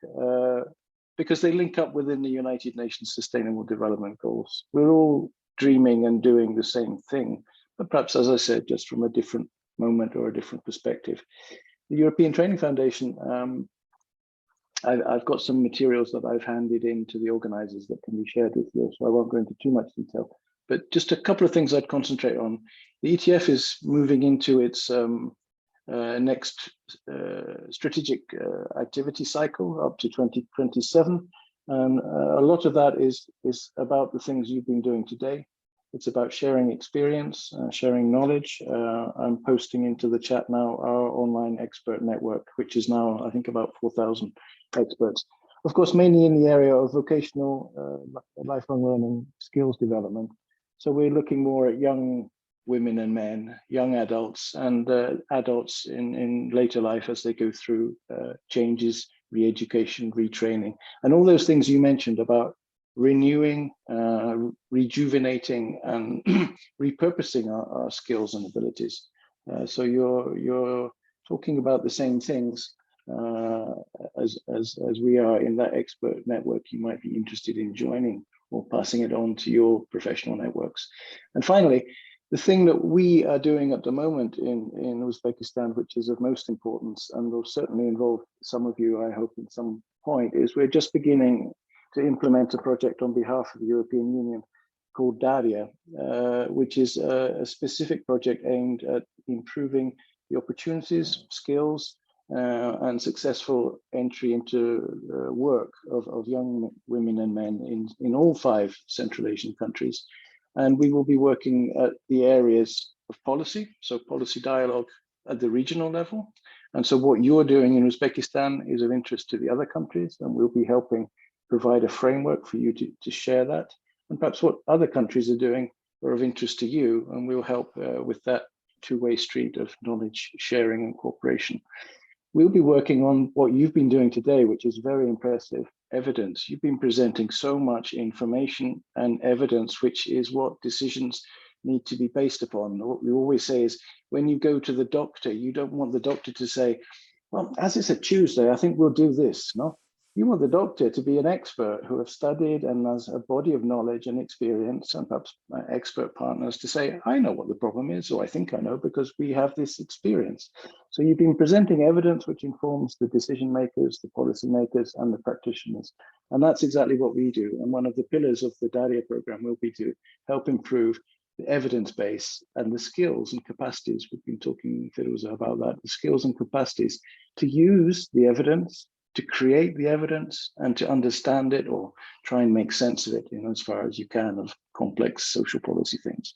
because they link up within the United Nations Sustainable Development Goals. We're all dreaming and doing the same thing, but perhaps, as I said, just from a different moment or a different perspective. The European Training Foundation, I've got some materials that I've handed in to the organizers that can be shared with you, so I won't go into too much detail. But just a couple of things I'd concentrate on. The ETF is moving into its next strategic activity cycle up to 2027. And a lot of that is about the things you've been doing today. It's about sharing experience, sharing knowledge. I'm posting into the chat now our online expert network, which is now, I think, about 4,000 experts. Of course, mainly in the area of vocational lifelong learning skills development. So we're looking more at young women and men, young adults, and adults in later life as they go through changes, re-education, retraining, and all those things you mentioned about renewing, rejuvenating, and repurposing our skills and abilities. So you're talking about the same things as we are in that expert network. You might be interested in joining or passing it on to your professional networks. And finally, the thing that we are doing at the moment in Uzbekistan, which is of most importance and will certainly involve some of you, I hope, at some point, is we're just beginning to implement a project on behalf of the European Union called Daria, which is a specific project aimed at improving the opportunities, skills, and successful entry into work of young women and men in all 5 Central Asian countries. And we will be working at the areas of policy, so policy dialogue at the regional level. And so what you're doing in Uzbekistan is of interest to the other countries, and we'll be helping provide a framework for you to share that. And perhaps what other countries are doing are of interest to you, and we'll help with that two-way street of knowledge sharing and cooperation. We'll be working on what you've been doing today, which is very impressive, evidence. You've been presenting so much information and evidence, which is what decisions need to be based upon. What we always say is, when you go to the doctor, you don't want the doctor to say, well, as it's a Tuesday, I think we'll do this, no? You want the doctor to be an expert who have studied and has a body of knowledge and experience, and perhaps expert partners to say, I know what the problem is, or I think I know because we have this experience. So you've been presenting evidence which informs the decision makers, the policy makers, and the practitioners. And that's exactly what we do. And one of the pillars of the Daria program will be to help improve the evidence base and the skills and capacities. We've been talking, Firuza, about that, the skills and capacities to use the evidence, to create the evidence, and to understand it or try and make sense of it, as far as you can, of complex social policy things.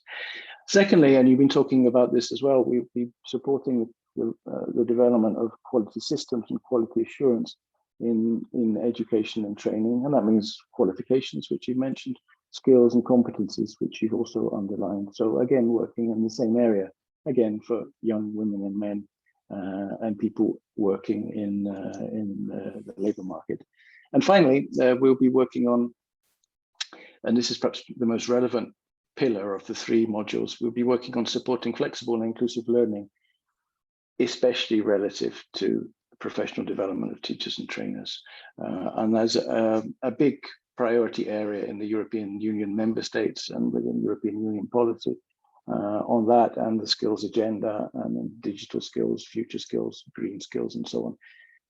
Secondly, and you've been talking about this as well, we'll be supporting the development of quality systems and quality assurance in education and training. And that means qualifications, which you mentioned, skills and competencies, which you've also underlined. So again, working in the same area, again, for young women and men, and people working in the labor market. And finally, we'll be working on, and this is perhaps the most relevant pillar of the 3 modules, we'll be working on supporting flexible and inclusive learning, especially relative to the professional development of teachers and trainers. And there's a big priority area in the European Union member states and within European Union policy on that, and the skills agenda, and digital skills, future skills, green skills, and so on,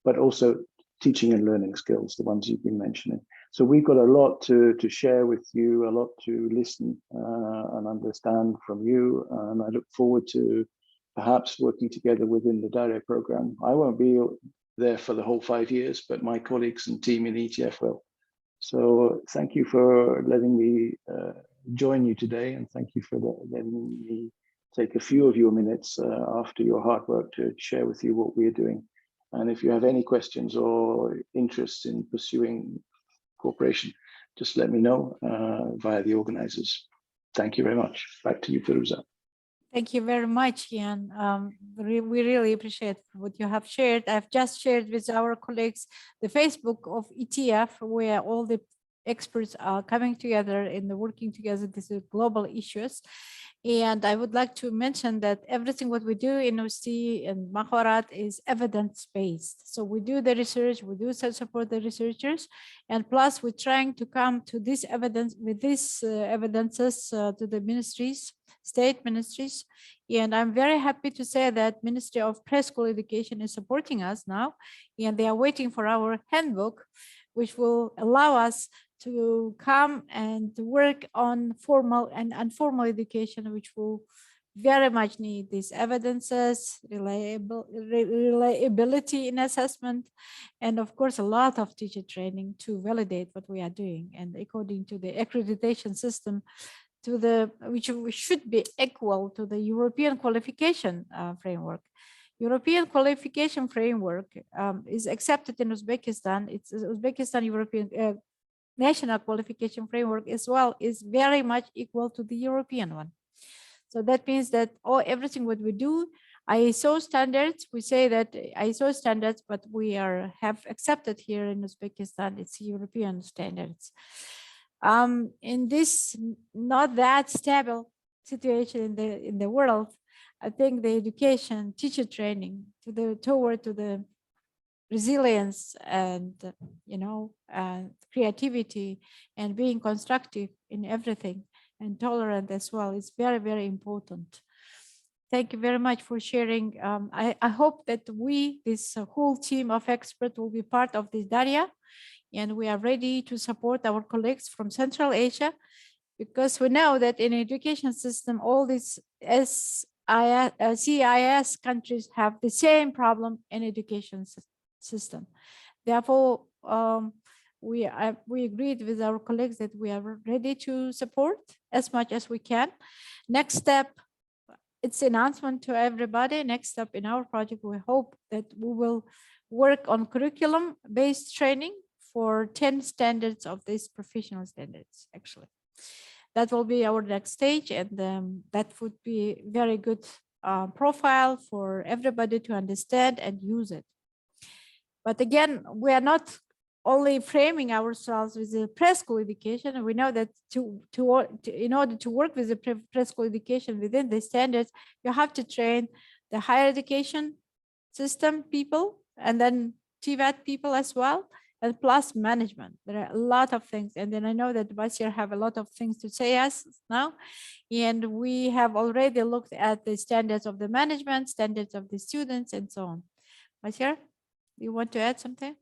but also teaching and learning skills, the ones you've been mentioning. So we've got a lot to share with you, a lot to listen and understand from you, and I look forward to perhaps working together within the Daria program. I won't be there for the whole 5 years, but my colleagues and team in ETF will. So thank you for letting me join you today, and thank you for letting me take a few of your minutes after your hard work to share with you what we're doing. And if you have any questions or interests in pursuing cooperation, just let me know via the organizers. Thank you very much. Back to you, Firuza. Thank you very much, Ian. We really appreciate what you have shared. I've just shared with our colleagues the Facebook of ETF, where all the experts are coming together and working together. These are global issues. And I would like to mention that everything what we do in UzTEA and Maharat is evidence-based. So we do the research, we do support the researchers, and plus we're trying to come to this evidence with these evidences to the ministries, state ministries, And I'm very happy to say that Ministry of Preschool Education is supporting us now, and they are waiting for our handbook, which will allow us to come and work on formal and informal education, which will very much need these evidences, reliability in assessment, and of course, a lot of teacher training to validate what we are doing. And according to the accreditation system, which should be equal to the European qualification framework. European qualification framework is accepted in Uzbekistan. It's Uzbekistan European national qualification framework as well is very much equal to the European one. So that means that everything what we do, ISO standards, we say that ISO standards, but we have accepted here in Uzbekistan, it's European standards. In this not that stable situation in the world, I think the education, teacher training toward the resilience and creativity and being constructive in everything and tolerant as well is very, very important. Thank you very much for sharing. I hope that this whole team of experts will be part of this DARIA, and we are ready to support our colleagues from Central Asia, because we know that in education system, all these CIS countries have the same problem in education system. Therefore, we agreed with our colleagues that we are ready to support as much as we can. Next step, it's announcement to everybody. Next step in our project, we hope that we will work on curriculum-based training for 10 standards of these professional standards, actually. That will be our next stage, and that would be very good profile for everybody to understand and use it. But again, we are not only framing ourselves with the preschool education. We know that in order to work with the preschool education within the standards, you have to train the higher education system people and then TVET people as well, and plus management. There are a lot of things. And then I know that Basir have a lot of things to say us now. And we have already looked at the standards of the management, standards of the students, and so on. Basir, you want to add something?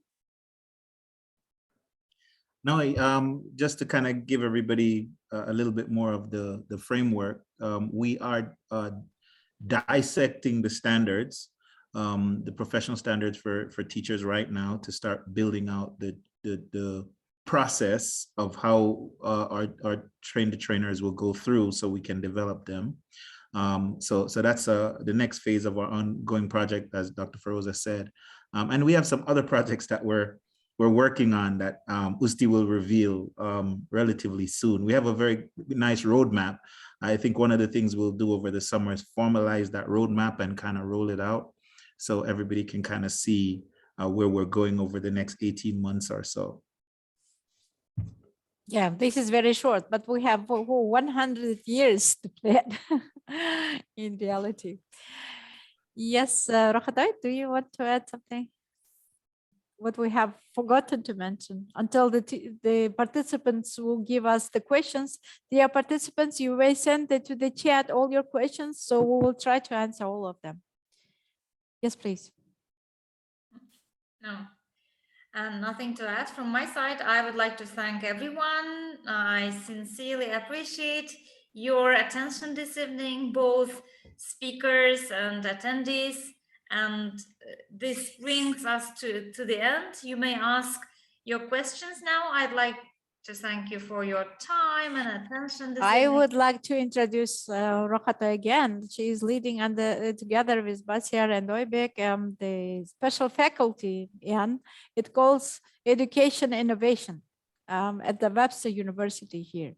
No, just to kind of give everybody a little bit more of the framework, we are dissecting the standards, the professional standards for teachers right now, to start building out the process of how our trainers will go through so we can develop them. So that's the next phase of our ongoing project, as Dr. Feroza said. And we have some other projects that we're working on that UzTEA will reveal relatively soon. We have a very nice roadmap. I think one of the things we'll do over the summer is formalize that roadmap and kind of roll it out so everybody can kind of see where we're going over the next 18 months or so. Yeah, this is very short, but we have 100 years to plan in reality. Yes, Rokhatoy, do you want to add something? What we have forgotten to mention until the participants will give us the questions. Dear participants, you may send it to the chat, all your questions, so we will try to answer all of them. Yes, please. No, and nothing to add from my side. I would like to thank everyone. I sincerely appreciate your attention this evening, both speakers and attendees. And this brings us to the end. You may ask your questions now. I'd like to thank you for your time and attention this evening. Would like to introduce Rokhatoy again. She is leading together with Basir and Oybek, the special faculty, and it calls Education Innovation at the Webster University here.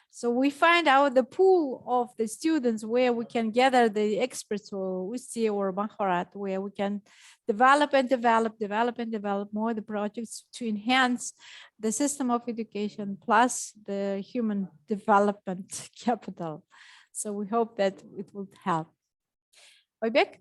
So we find out the pool of the students where we can gather the experts or UzTEA or Maharat, where we can develop more the projects to enhance the system of education plus the human development capital. So we hope that it will help. Oybek,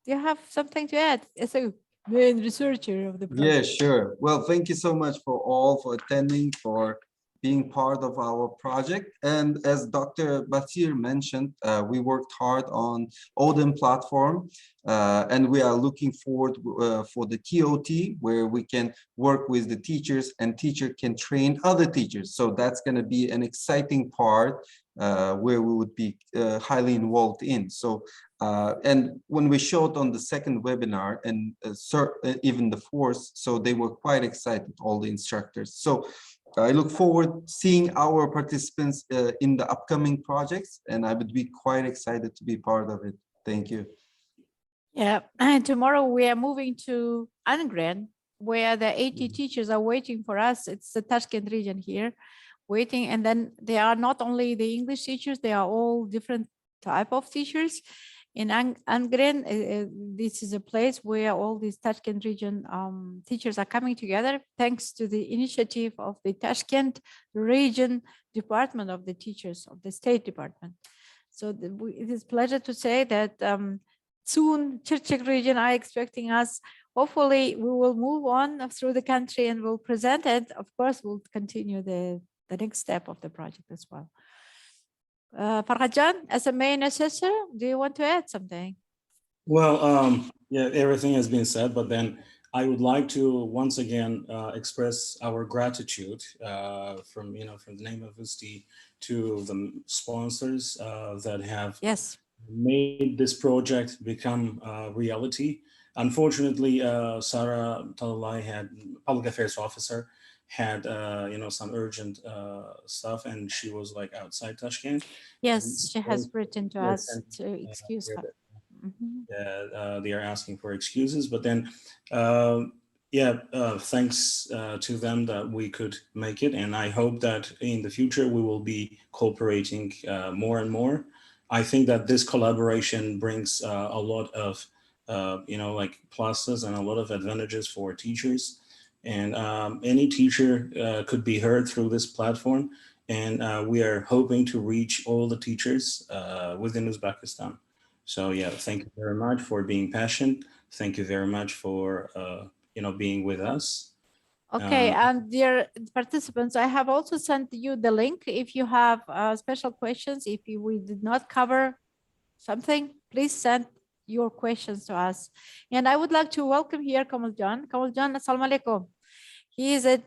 do you have something to add as a main researcher of the project? Yeah, sure. Well, thank you so much for attending, for being part of our project. And as Dr. Batir mentioned, we worked hard on ODEM platform, and we are looking forward for the TOT, where we can work with the teachers and teacher can train other teachers. So that's going to be an exciting part where we would be highly involved in. So, and when we showed on the second webinar and even the fourth, so they were quite excited, all the instructors. So I look forward seeing our participants in the upcoming projects, and I would be quite excited to be part of it. Thank you. Yeah, and tomorrow we are moving to Angren, where the 80 teachers are waiting for us. It's the Tashkent region here, waiting. And then they are not only the English teachers, they are all different type of teachers. In Angren, this is a place where all these Tashkent region teachers are coming together, thanks to the initiative of the Tashkent region department of the teachers of the State Department. So it is a pleasure to say that soon Chirchik region are expecting us. Hopefully we will move on through the country and we'll present it. Of course, we'll continue the next step of the project as well. Farhajan, as a main assessor, do you want to add something? Well, yeah, everything has been said, but then I would like to once again express our gratitude from the name of UzTEA to the sponsors that have made this project become reality. Unfortunately, Sarah Talalai, public affairs officer, had some urgent stuff, and she was like outside Tashkent. Yes, she has written to us to excuse her. They are asking for excuses, but then thanks to them that we could make it, and I hope that in the future we will be cooperating more and more. I think that this collaboration brings a lot of pluses and a lot of advantages for teachers, and any teacher could be heard through this platform, and we are hoping to reach all the teachers within Uzbekistan. So yeah, thank you very much for being passionate. Thank you very much for being with us. Okay, and dear participants, I have also sent you the link. If you have special questions, if we did not cover something, please send your questions to us. And I would like to welcome here Kamaljan. Kamaljan, assalamu alaikum. He is at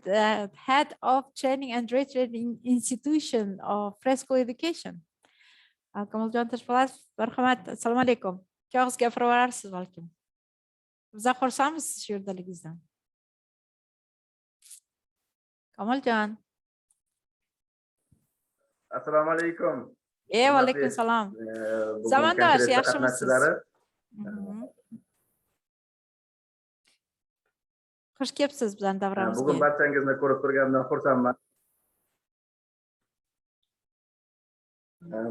head of training and retraining institution of Fresco Education. Kamaljan Tashpalas, marhamat, assalamu alaikum. Kağız gapiraverarsiz balkim. Biz xursandmiz shu yerdaligingizdan. Kamaljon. Assalomu alaykum. Va alaykum salom. Zamandosh, yaxshimisiz? Xush kelibsiz bizning davramizga. Bugun barchangizni ko'rib turganimdan xursandman.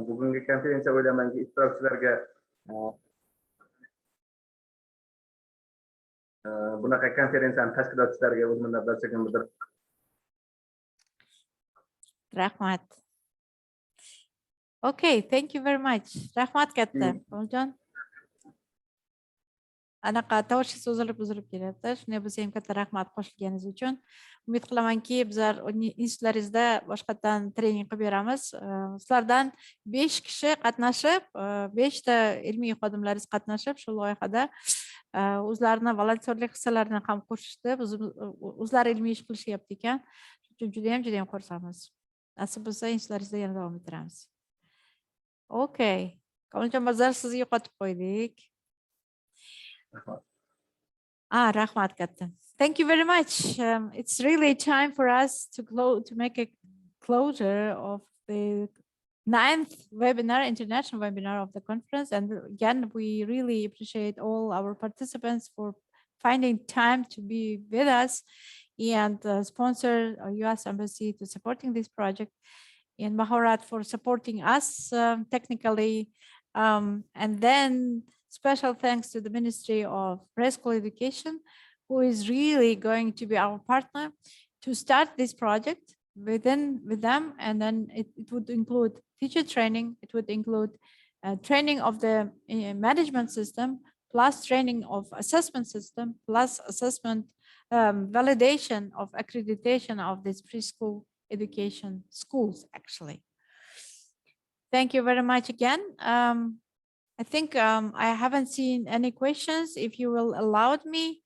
Bugungi konferensiya o'ylaymanki ishtirokchilarga bunaqa konferensiyani tashkilotchilariga o'z minnatdorchiligimni bildiraman. Rahmat. Okay, thank you very much. Rahmat katta. Kamaljon. Anaqa tavshiy uzilib kelyapti. Shunday bo'lsa ham katta rahmat qo'shilganingiz uchun. Umid qilamanki, bizlar institutlaringizda boshqatdan trening qilib beramiz. Sizlardan 5 kishi qatnashib, 5 ta ilmiy xodimlaringiz qatnashib shu loyihada o'zlarini volontyorlik hissalarini ham qo'shishdi. O'zlari ilmiy ish qilishyapti ekan. Shuning uchun juda ham xursandmiz. Nasib bo'lsa, institutlaringizda yana davom ettiramiz. Okay. Kamaljon Bazar, sizni yo'qotib qo'ydik. Rahmat katta. Thank you very much. It's really time for us to make a closure of the 9th webinar, international webinar of the conference. And again, we really appreciate all our participants for finding time to be with us and sponsor US Embassy to supporting this project, and Mahorat for supporting us technically. And then special thanks to the Ministry of Preschool Education, who is really going to be our partner to start this project with them. And then it would include teacher training, it would include training of the management system, plus training of assessment system, plus assessment validation of accreditation of this preschool education schools, actually. Thank you very much again. I think I haven't seen any questions. If you will allow me,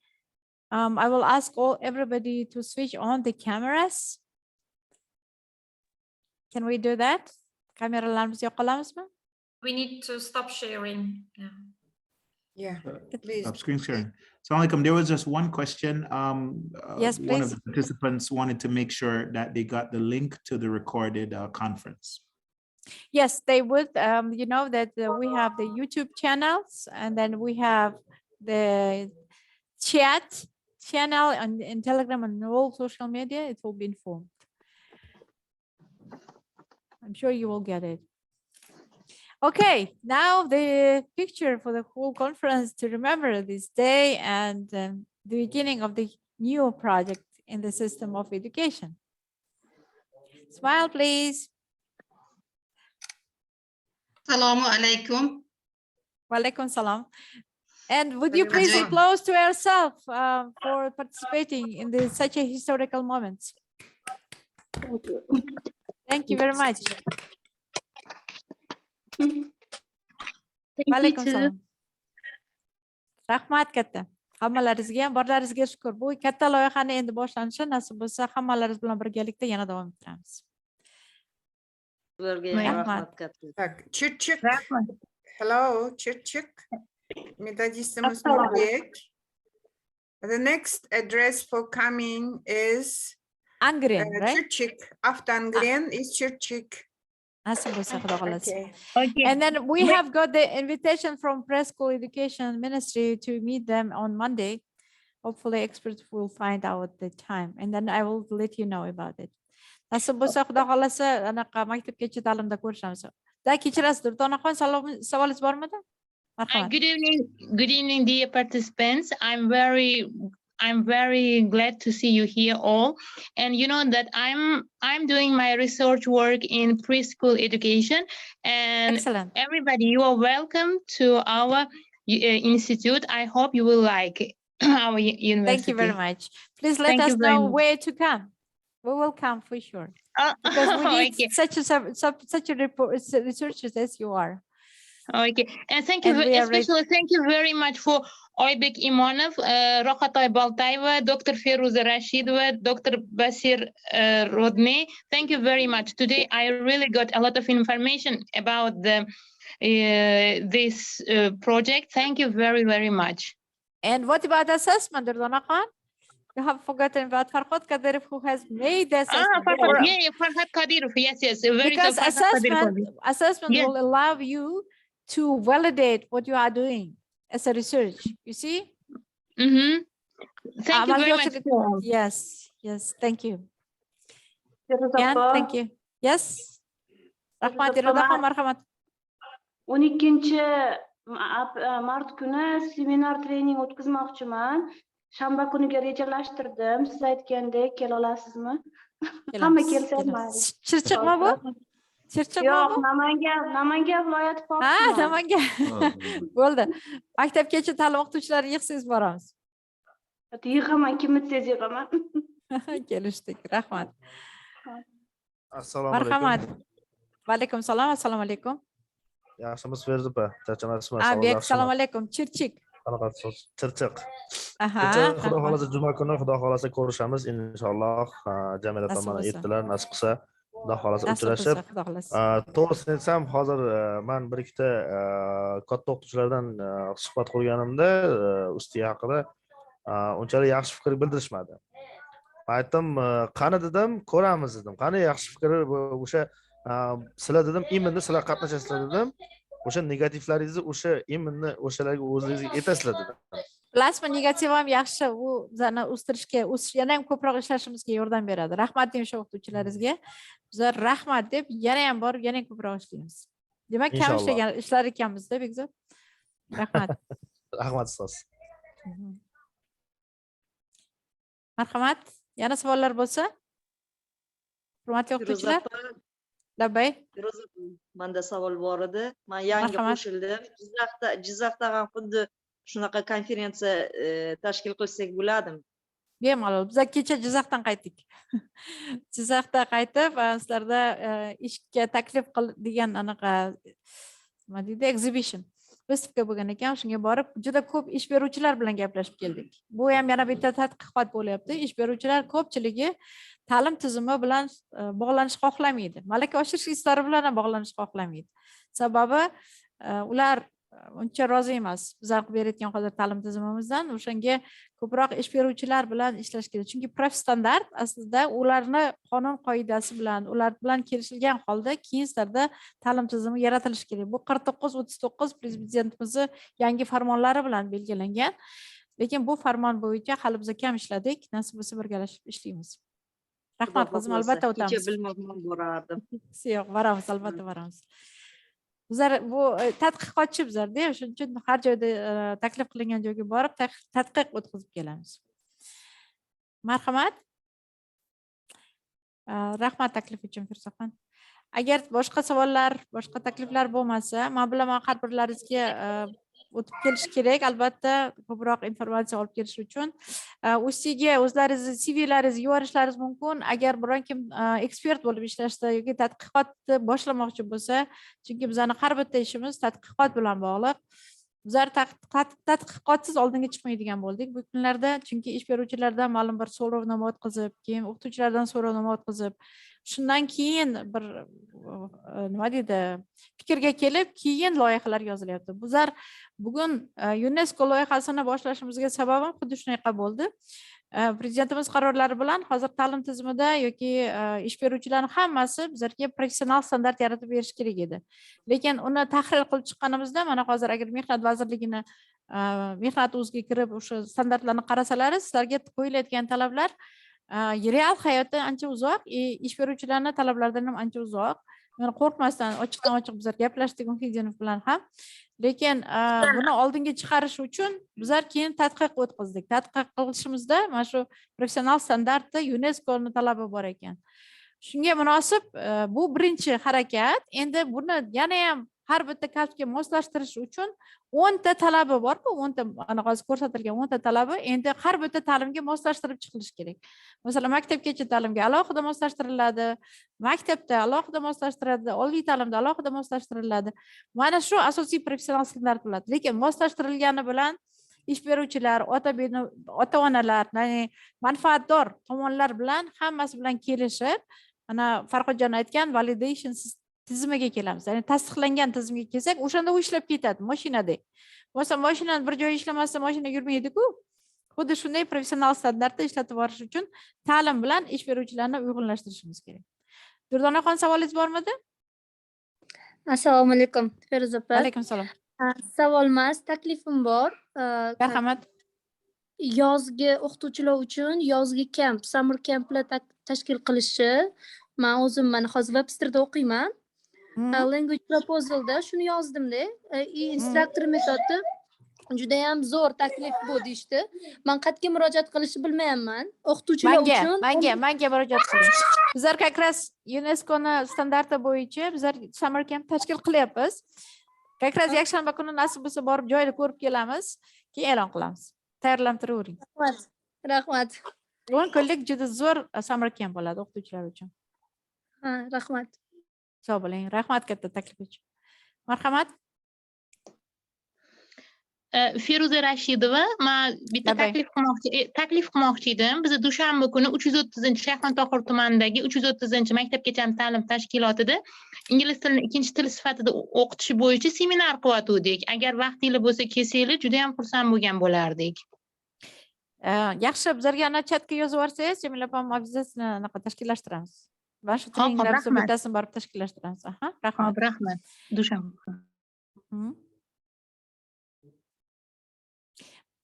I will ask everybody to switch on the cameras. Can we do that? Kameralarımızı yoqalamizmi? We need to stop sharing. Yeah, please. Stop screen sharing. Assalamualaikum. There was just one question. Yes, One of please. the participants wanted to make sure that they got the link to the recorded conference. Yes, they would. You know that we have the YouTube channels, and then we have the chat channel and in Telegram and all social media. It will be informed. I'm sure you will get it. Okay, now the picture for the whole conference to remember this day and the beginning of the new project in the system of education. Smile, please. Assalamu alaikum. Walaikum salam. And would you please applause to yourself for participating in such a historical moment? Thank you very much. Walaikum salam. Rahmat katta. Hammalaringizga ham borlaringizga shukr. Bu katta loyihani endi boshlanishi nasib bo'lsa hammalaringiz bilan birgalikda yana davom ettiramiz. Rahmat. Так, Чирчик. Hello, Чирчик. Methodistimiz Nurbek. The next address for coming is Angren, right? Chirchik. After Angren is Chirchik. Nasib bo'lsa Xudo xolasa. Okay. And then we have got the invitation from Preschool Education Ministry to meet them on Monday. Hopefully experts will find out the time and then I will let you know about it. Nasib bo'lsa Xudo xolasa anaqa maktabgacha ta'limda ko'rishamiz. Da kechirasiz, Durdonaxon, savolingiz bormidi? Marhamat. Good evening, dear participants. I'm very glad to see you here all. And you know that I'm doing my research work in preschool education. And Excellent. everybody, you are welcome to our institute. I hope you will like our university. Thank you very much. Please let us know where to come. We will come for sure. Because we need such a researchers as you are. Okay, and thank you, especially thank you very much for Oybek Imonov, Roxatoy Baltayeva, Dr. Feruza Rashidova, Dr. Basir Rodney. Thank you very much. Today, I really got a lot of information about this project. Thank you very, very much. And what about assessment, Durdonaxon? You have forgotten about Farhad Kadirov, who has made the assessment. Farhad Kadirov, yes. Very because assessment will allow you to validate what you are doing as a research, you see? Thank you very much. Yes, thank you. Thank you. Yes. Rahmat, marhamat. 12 mart kuni seminar trening o'tkazmoqchiman. Shanba kuniga rejalashtirdim. Siz aytgandek kela olasizmi? Hamma kelsa olmaydi. Chirchiqmi bu? Yo'q, Namangan viloyati pokman. Namangan. Bo'ldi. Maktabgacha ta'lim o'qituvchilari yig'sangiz boramiz. Yig'aman, kimni tez yig'aman. Kelishdik. Rahmat. Assalomu alaykum. Marhamat. Va alaykum salom. Assalomu alaykum. Yaxshimisiz Ferzupa? Charchamasizmi? Assalomu alaykum. Chirchiq. Chirchiq. Xudo xolasa juma kuni Xudo xolasa ko'rishamiz inshaalloh. Jamila tomon ertalar nasib qilsa Xudo xolasa uchrashib. To'g'risini aytsam, hozir men bir ikkita katta o'qituvchilardan suhbat qurganimda UzTEA haqida unchalik yaxshi fikr bildirishmadi. Aytdim, qani dedim, ko'ramiz dedim. Qani yaxshi fikr o'sha sizlar dedim, iminni sizlar qatnashasizlar dedim. O'sha negativlaringizni o'sha iminni o'shalarga o'zingizga yetasizlar dedim. Bilasizmi, negativ ham yaxshi, u bizani o'stirishga, yana ham ko'proq ishlashimizga yordam beradi. Rahmat deymiz o'qituvchilaringizga. Bizlar rahmat deb yana ham borib, yana ko'proq ishlaymiz. Demak, kam ishlar ekanmiz-da, Bekzod. Rahmat. Rahmat ustoz. Marhamat. Yana savollar bo'lsa? Hurmatli o'qituvchilar. Labbay. Manda savol bor edi. Men yangi qo'shildim. Jizzaxda ham xuddi shunaqa konferensiya tashkil qilsak bo'ladimi? Bemalol. Biz kecha Jizzaxdan qaytdik. Jizzaxda qaytib, sizlarda ishga taklif qil degan anaqa nima deydi, exhibition выставка bo'lgan ekan. Shunga borib, juda ko'p ish beruvchilar bilan gaplashib keldik. Bu ham yana bitta tadqiqot bo'lyapti. Ish beruvchilar ko'pchiligi ta'lim tizimi bilan bog'lanishni xohlamaydi. Malaka oshirish ishlari bilan ham bog'lanishni xohlamaydi. Sababi ular uncha rozi emas bizlar qilib berayotgan hozir ta'lim tizimimizdan. O'shanga ko'proq ish beruvchilar bilan ishlash kerak. Chunki profstandart aslida ularni qonun qoidasi bilan, ular bilan kelishilgan holda keyin sizlarda ta'lim tizimi yaratilishi kerak. Bu 49-39 prezidentimizni yangi farmonlari bilan belgilangan. Lekin bu farmon bo'yicha hali biz kam ishladik. Nasib bo'lsa birgalashib ishlaymiz. Rahmat qizim, albatta o'tamiz. Kecha bilmabman borardim. Yo'q, boramiz, albatta boramiz. Bizlar bu tadqiqotchi bizlarda, shuning uchun har joyda taklif qilingan joyga borib tadqiq o'tkazib kelamiz. Marhamat. Rahmat taklif uchun Firsaxon. Agar boshqa savollar, boshqa takliflar bo'lmasa, men bilaman har birlaringizga o'tib kelish kerak, albatta ko'proq informatsiya olib kelish uchun. UzTEAga o'zlaringizni CVlaringizni yuborishlaringiz mumkin. Agar biron kim ekspert bo'lib ishlashda yoki tadqiqotni boshlamoqchi bo'lsa, chunki bizning har bitta ishimiz tadqiqot bilan bog'liq. Bizlar tadqiqotsiz oldinga chiqmaydigan bo'ldik bu kunlarda, chunki ish beruvchilardan ma'lum bir so'rovnoma o'tkazib, keyin o'qituvchilardan so'rovnoma o'tkazib, shundan keyin bir nima deydi, fikrga kelib, keyin loyihalar yozilyapti. Bizlar bugun UNESCO loyihasini boshlashimizga sababim xuddi shunaqa bo'ldi. Prezidentimiz qarorlari bilan hozir ta'lim tizimida yoki ish beruvchilarning hammasi bizlarga professional standart yaratib berish kerak edi. Lekin uni tahlil qilib chiqqanimizda, mana hozir agar Mehnat vazirligini mehnat o'ziga kirib o'sha standartlarni qarasalaringiz, sizlarga qo'yilayotgan talablar real hayotdan ancha uzoq, ish beruvchilarning talablaridan ham ancha uzoq. Mana qo'rqmasdan ochiqdan ochiq bizlar gaplashdik Muhidinov bilan ham. Lekin buni oldinga chiqarish uchun bizlar keyin tadqiq o'tkazdik. Tadqiq qilishimizda mana shu professional standartda UNESCOning talabi bor ekan. Shunga munosib bu birinchi harakat. Endi buni yana ham har bitta kasbga moslashtirish uchun 10 ta talabi bor-ku, 10 ta ana hozir ko'rsatilgan 10 ta talabi endi har bitta ta'limga moslashtirib chiqilishi kerak. Masalan, maktabgacha ta'limga alohida moslashtiriladi, maktabda alohida moslashtiriladi, oliy ta'limda alohida moslashtiriladi. Mana shu asosiy professional standart bo'ladi. Lekin moslashtirilgani bilan ish beruvchilar, ota-onalar, ya'ni manfaatdor tomonlar bilan hammasi bilan kelishib, ana Farhodjon aytgan validation tizimiga kelamiz. Ya'ni tasdiqlangan tizimga kelsak, o'shanda u ishlab ketadi, mashinadek. Bo'lsa mashinani bir joyi ishlamasa, mashina yurmaydi-ku. Xuddi shunday professional standartda ishlatib borish uchun ta'lim bilan ish beruvchilarni uyg'unlashtirishimiz kerak. Durdonaxon, savolingiz bormidi? Assalomu alaykum, Feruza opa. Alaykum salom. Savol emas, taklifim bor. Marhamat. Yozgi o'qituvchilar uchun yozgi kamp, summer kamplar tashkil qilishi. Men o'zim mana hozir Websterda o'qiyman. Language proposalda shuni yozdim-da. Instruktor metodi juda ham zo'r taklif bu deyishdi. Men qayerga murojaat qilishni bilmayapman. O'qituvchilar uchun menga murojaat qiling. Bizlar kakras UNESCOning standarti bo'yicha bizlar summer camp tashkil qilyapmiz. Kakras yakshanba kuni nasib bo'lsa borib joyda ko'rib kelamiz, keyin e'lon qilamiz. Tayyorlanib turavering. Rahmat. 10 kunlik juda zo'r summer camp bo'ladi o'qituvchilar uchun. Rahmat. Sog' bo'ling. Rahmat katta taklif uchun. Marhamat. Feruza Rashidova, men bitta taklif qilmoqchi edim. Biz dushanba kuni 330-Shayxontohur tumanidagi 330-maktabgacha ta'lim tashkilotida ingliz tilini ikkinchi til sifatida o'qitish bo'yicha seminar qilyotgandik. Agar vaqtingiz bo'lsa kelsanglar, juda ham xursand bo'lgan bo'lardik. Yaxshi, bizlarga ana chatga yozib yuborsangiz, Jamila opam obyezdasini anaqa tashkillashtiramiz. Va shu treninglarimizni bittasini borib tashkillashtiramiz. Rahmat. Rahmat. Dushanba.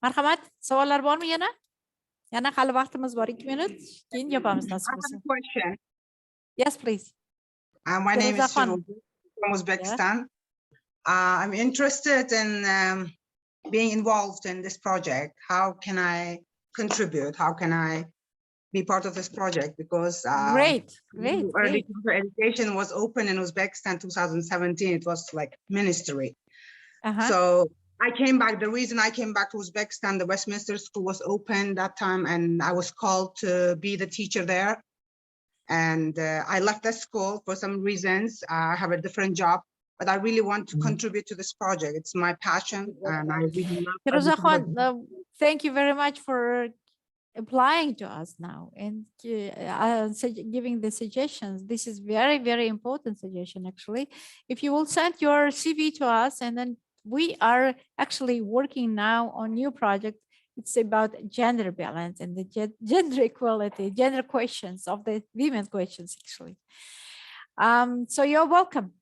Marhamat, savollar bormi yana? Yana hali vaqtimiz bor, 2 minut. Keyin yopamiz nasib bo'lsa. Yes, please. My name is from Uzbekistan. I'm interested in being involved in this project. How can I contribute? How can I be part of this project? Because great. Early education was open in Uzbekistan 2017. It was like ministry. So I came back. The reason I came back to Uzbekistan, the Westminster School was open that time, and I was called to be the teacher there. And I left that school for some reasons. I have a different job, but I really want to contribute to this project. It's my passion, and I really love Firuza Khan, thank you very much for applying to us now and giving the suggestions. This is very, very important suggestion, actually. If you will send your CV to us, and then we are actually working now on new project. It's about gender balance and the gender equality, gender questions of the women questions, actually. So you're welcome.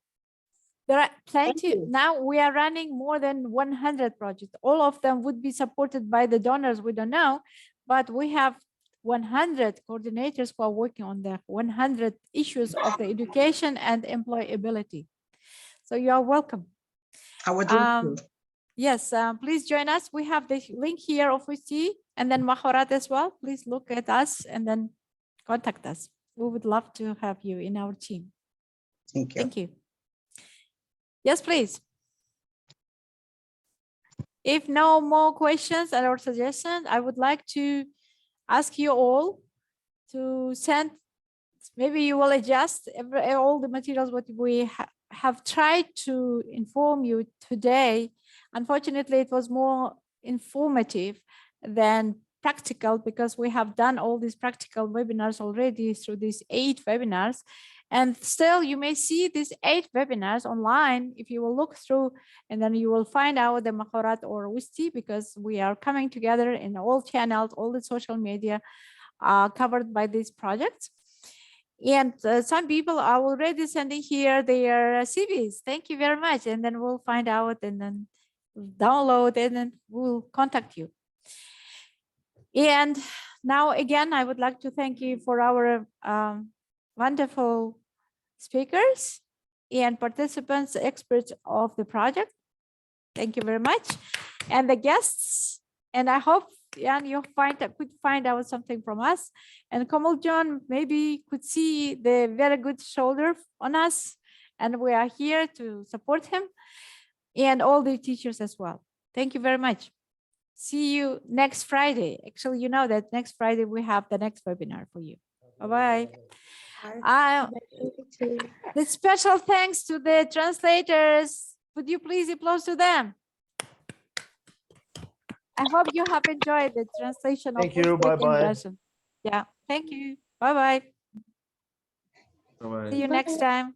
There are plenty. Now we are running more than 100 projects. All of them would be supported by the donors. We don't know, but we have 100 coordinators who are working on the 100 issues of the education and employability. So you are welcome. Yes, please join us. We have the link here of UzTEA and then Mahorat as well. Please look at us and then contact us. We would love to have you in our team. Thank you. Thank you. Yes, please. If no more questions or suggestions, I would like to ask you all to send, maybe you will adjust all the materials what we have tried to inform you today. Unfortunately, it was more informative than practical because we have done all these practical webinars already through these 8 webinars. And still, you may see these 8 webinars online if you will look through, and then you will find out the Mahorat or UzTEA, because we are coming together in all channels, all the social media covered by these projects. And some people are already sending here their CVs. Thank you very much. And then we'll find out and then download and then we'll contact you. And now again, I would like to thank you for our wonderful speakers and participants, experts of the project. Thank you very much. And the guests, and I hope you could find out something from us. And Kamal John maybe could see the very good shoulder on us, and we are here to support him and all the teachers as well. Thank you very much. See you next Friday. Actually, you know that next Friday we have the next webinar for you. Bye-bye. The special thanks to the translators. Would you please applause to them? I hope you have enjoyed the translation. Thank you. Bye-bye. Yeah, thank you. Bye-bye. Bye-bye. See you next time.